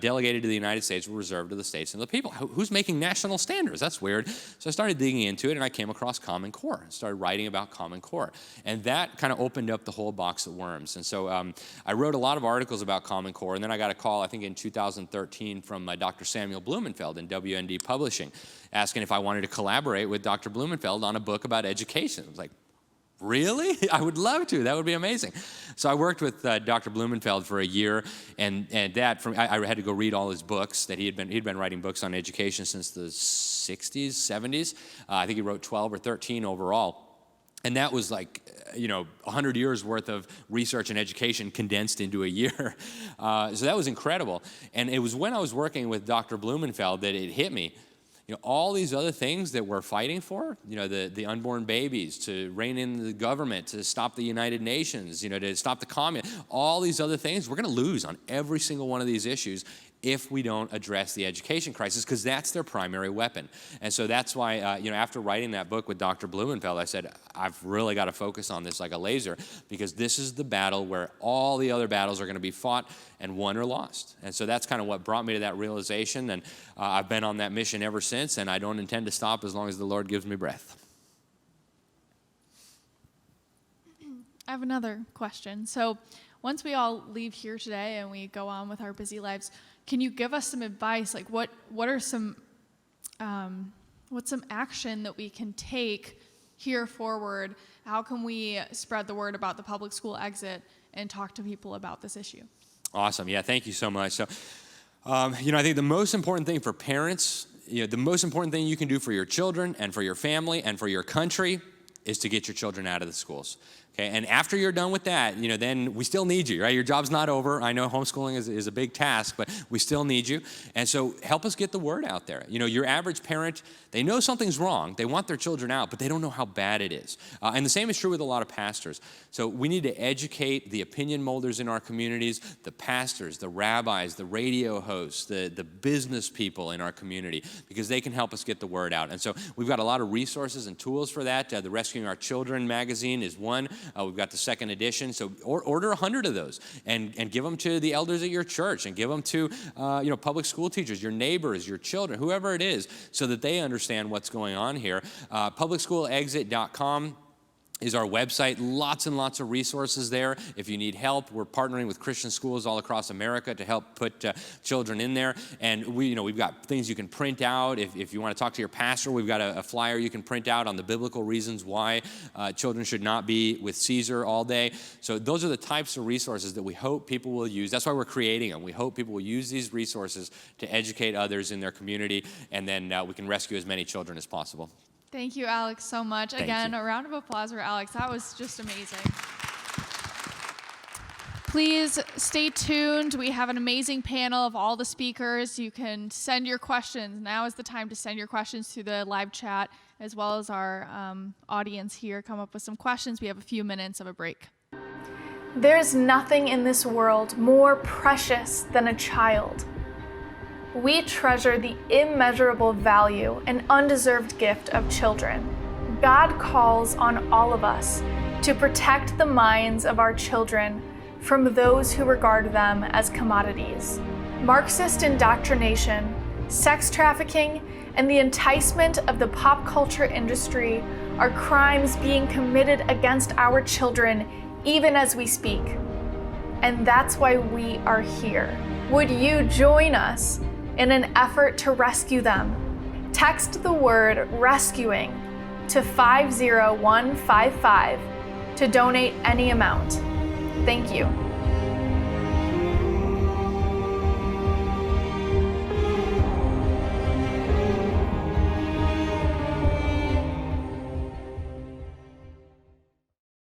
delegated to the United States were reserved to the states and the people. Who's making national standards? That's weird. So I started digging into it, and I came across Common Core. I started writing about Common Core. And that kind of opened up the whole box of worms. And so I wrote a lot of articles about Common Core, and then I got a call, I think in 2013, from Dr. Samuel Blumenfeld in WND Publishing, asking if I wanted to collaborate with Dr. Blumenfeld on a book about education. I was like, really? I would love to. That would be amazing. So I worked with Dr. Blumenfeld for a year, and that I had to go read all his books. That he'd been writing books on education since the 60s, 70s. I think he wrote 12 or 13 overall. And that was like, 100 years worth of research and education condensed into a year. So that was incredible. And it was when I was working with Dr. Blumenfeld that it hit me. All these other things that we're fighting for, the unborn babies, to rein in the government, to stop the United Nations, to stop the communism, all these other things, we're going to lose on every single one of these issues if we don't address the education crisis, because that's their primary weapon. And so that's why, after writing that book with Dr. Blumenfeld, I said, I've really got to focus on this like a laser, because this is the battle where all the other battles are going to be fought and won or lost. And so that's kind of what brought me to that realization, and I've been on that mission ever since, and I don't intend to stop as long as the Lord gives me breath. I have another question. So once we all leave here today and we go on with our busy lives, can you give us some advice? Like what are some, what's some action that we can take here forward? How can we spread the word about the public school exit and talk to people about this issue? Awesome. Yeah, thank you so much. So, I think the most important thing for parents, the most important thing you can do for your children and for your family and for your country is to get your children out of the schools. Okay, and after you're done with that, then we still need you, right? Your job's not over. I know homeschooling is a big task, but we still need you. And so help us get the word out there. Your average parent, they know something's wrong. They want their children out, but they don't know how bad it is. And the same is true with a lot of pastors. So we need to educate the opinion molders in our communities, the pastors, the rabbis, the radio hosts, the business people in our community, because they can help us get the word out. And so we've got a lot of resources and tools for that. The Rescuing Our Children magazine is one. We've got the second edition, so order 100 of those and give them to the elders at your church, and give them to public school teachers, your neighbors, your children, whoever it is, so that they understand what's going on here. Publicschoolexit.com is our website. Lots and lots of resources there. If you need help, we're partnering with Christian schools all across America to help put children in there. And we've got things you can print out. If you want to talk to your pastor, we've got a flyer you can print out on the biblical reasons why children should not be with Caesar all day. So those are the types of resources that we hope people will use. That's why we're creating them. We hope people will use these resources to educate others in their community, and then we can rescue as many children as possible. Thank you, Alex, so much. Again, a round of applause for Alex. That was just amazing. Please stay tuned. We have an amazing panel of all the speakers. You can send your questions. Now is the time to send your questions through the live chat, as well as our audience here. Come up with some questions. We have a few minutes of a break. There's nothing in this world more precious than a child. we treasure the immeasurable value and undeserved gift of children. God calls on all of us to protect the minds of our children from those who regard them as commodities. Marxist indoctrination, sex trafficking, and the enticement of the pop culture industry are crimes being committed against our children even as we speak. And that's why we are here. Would you join us in an effort to rescue them? Text the word rescuing to 50155 to donate any amount. Thank you.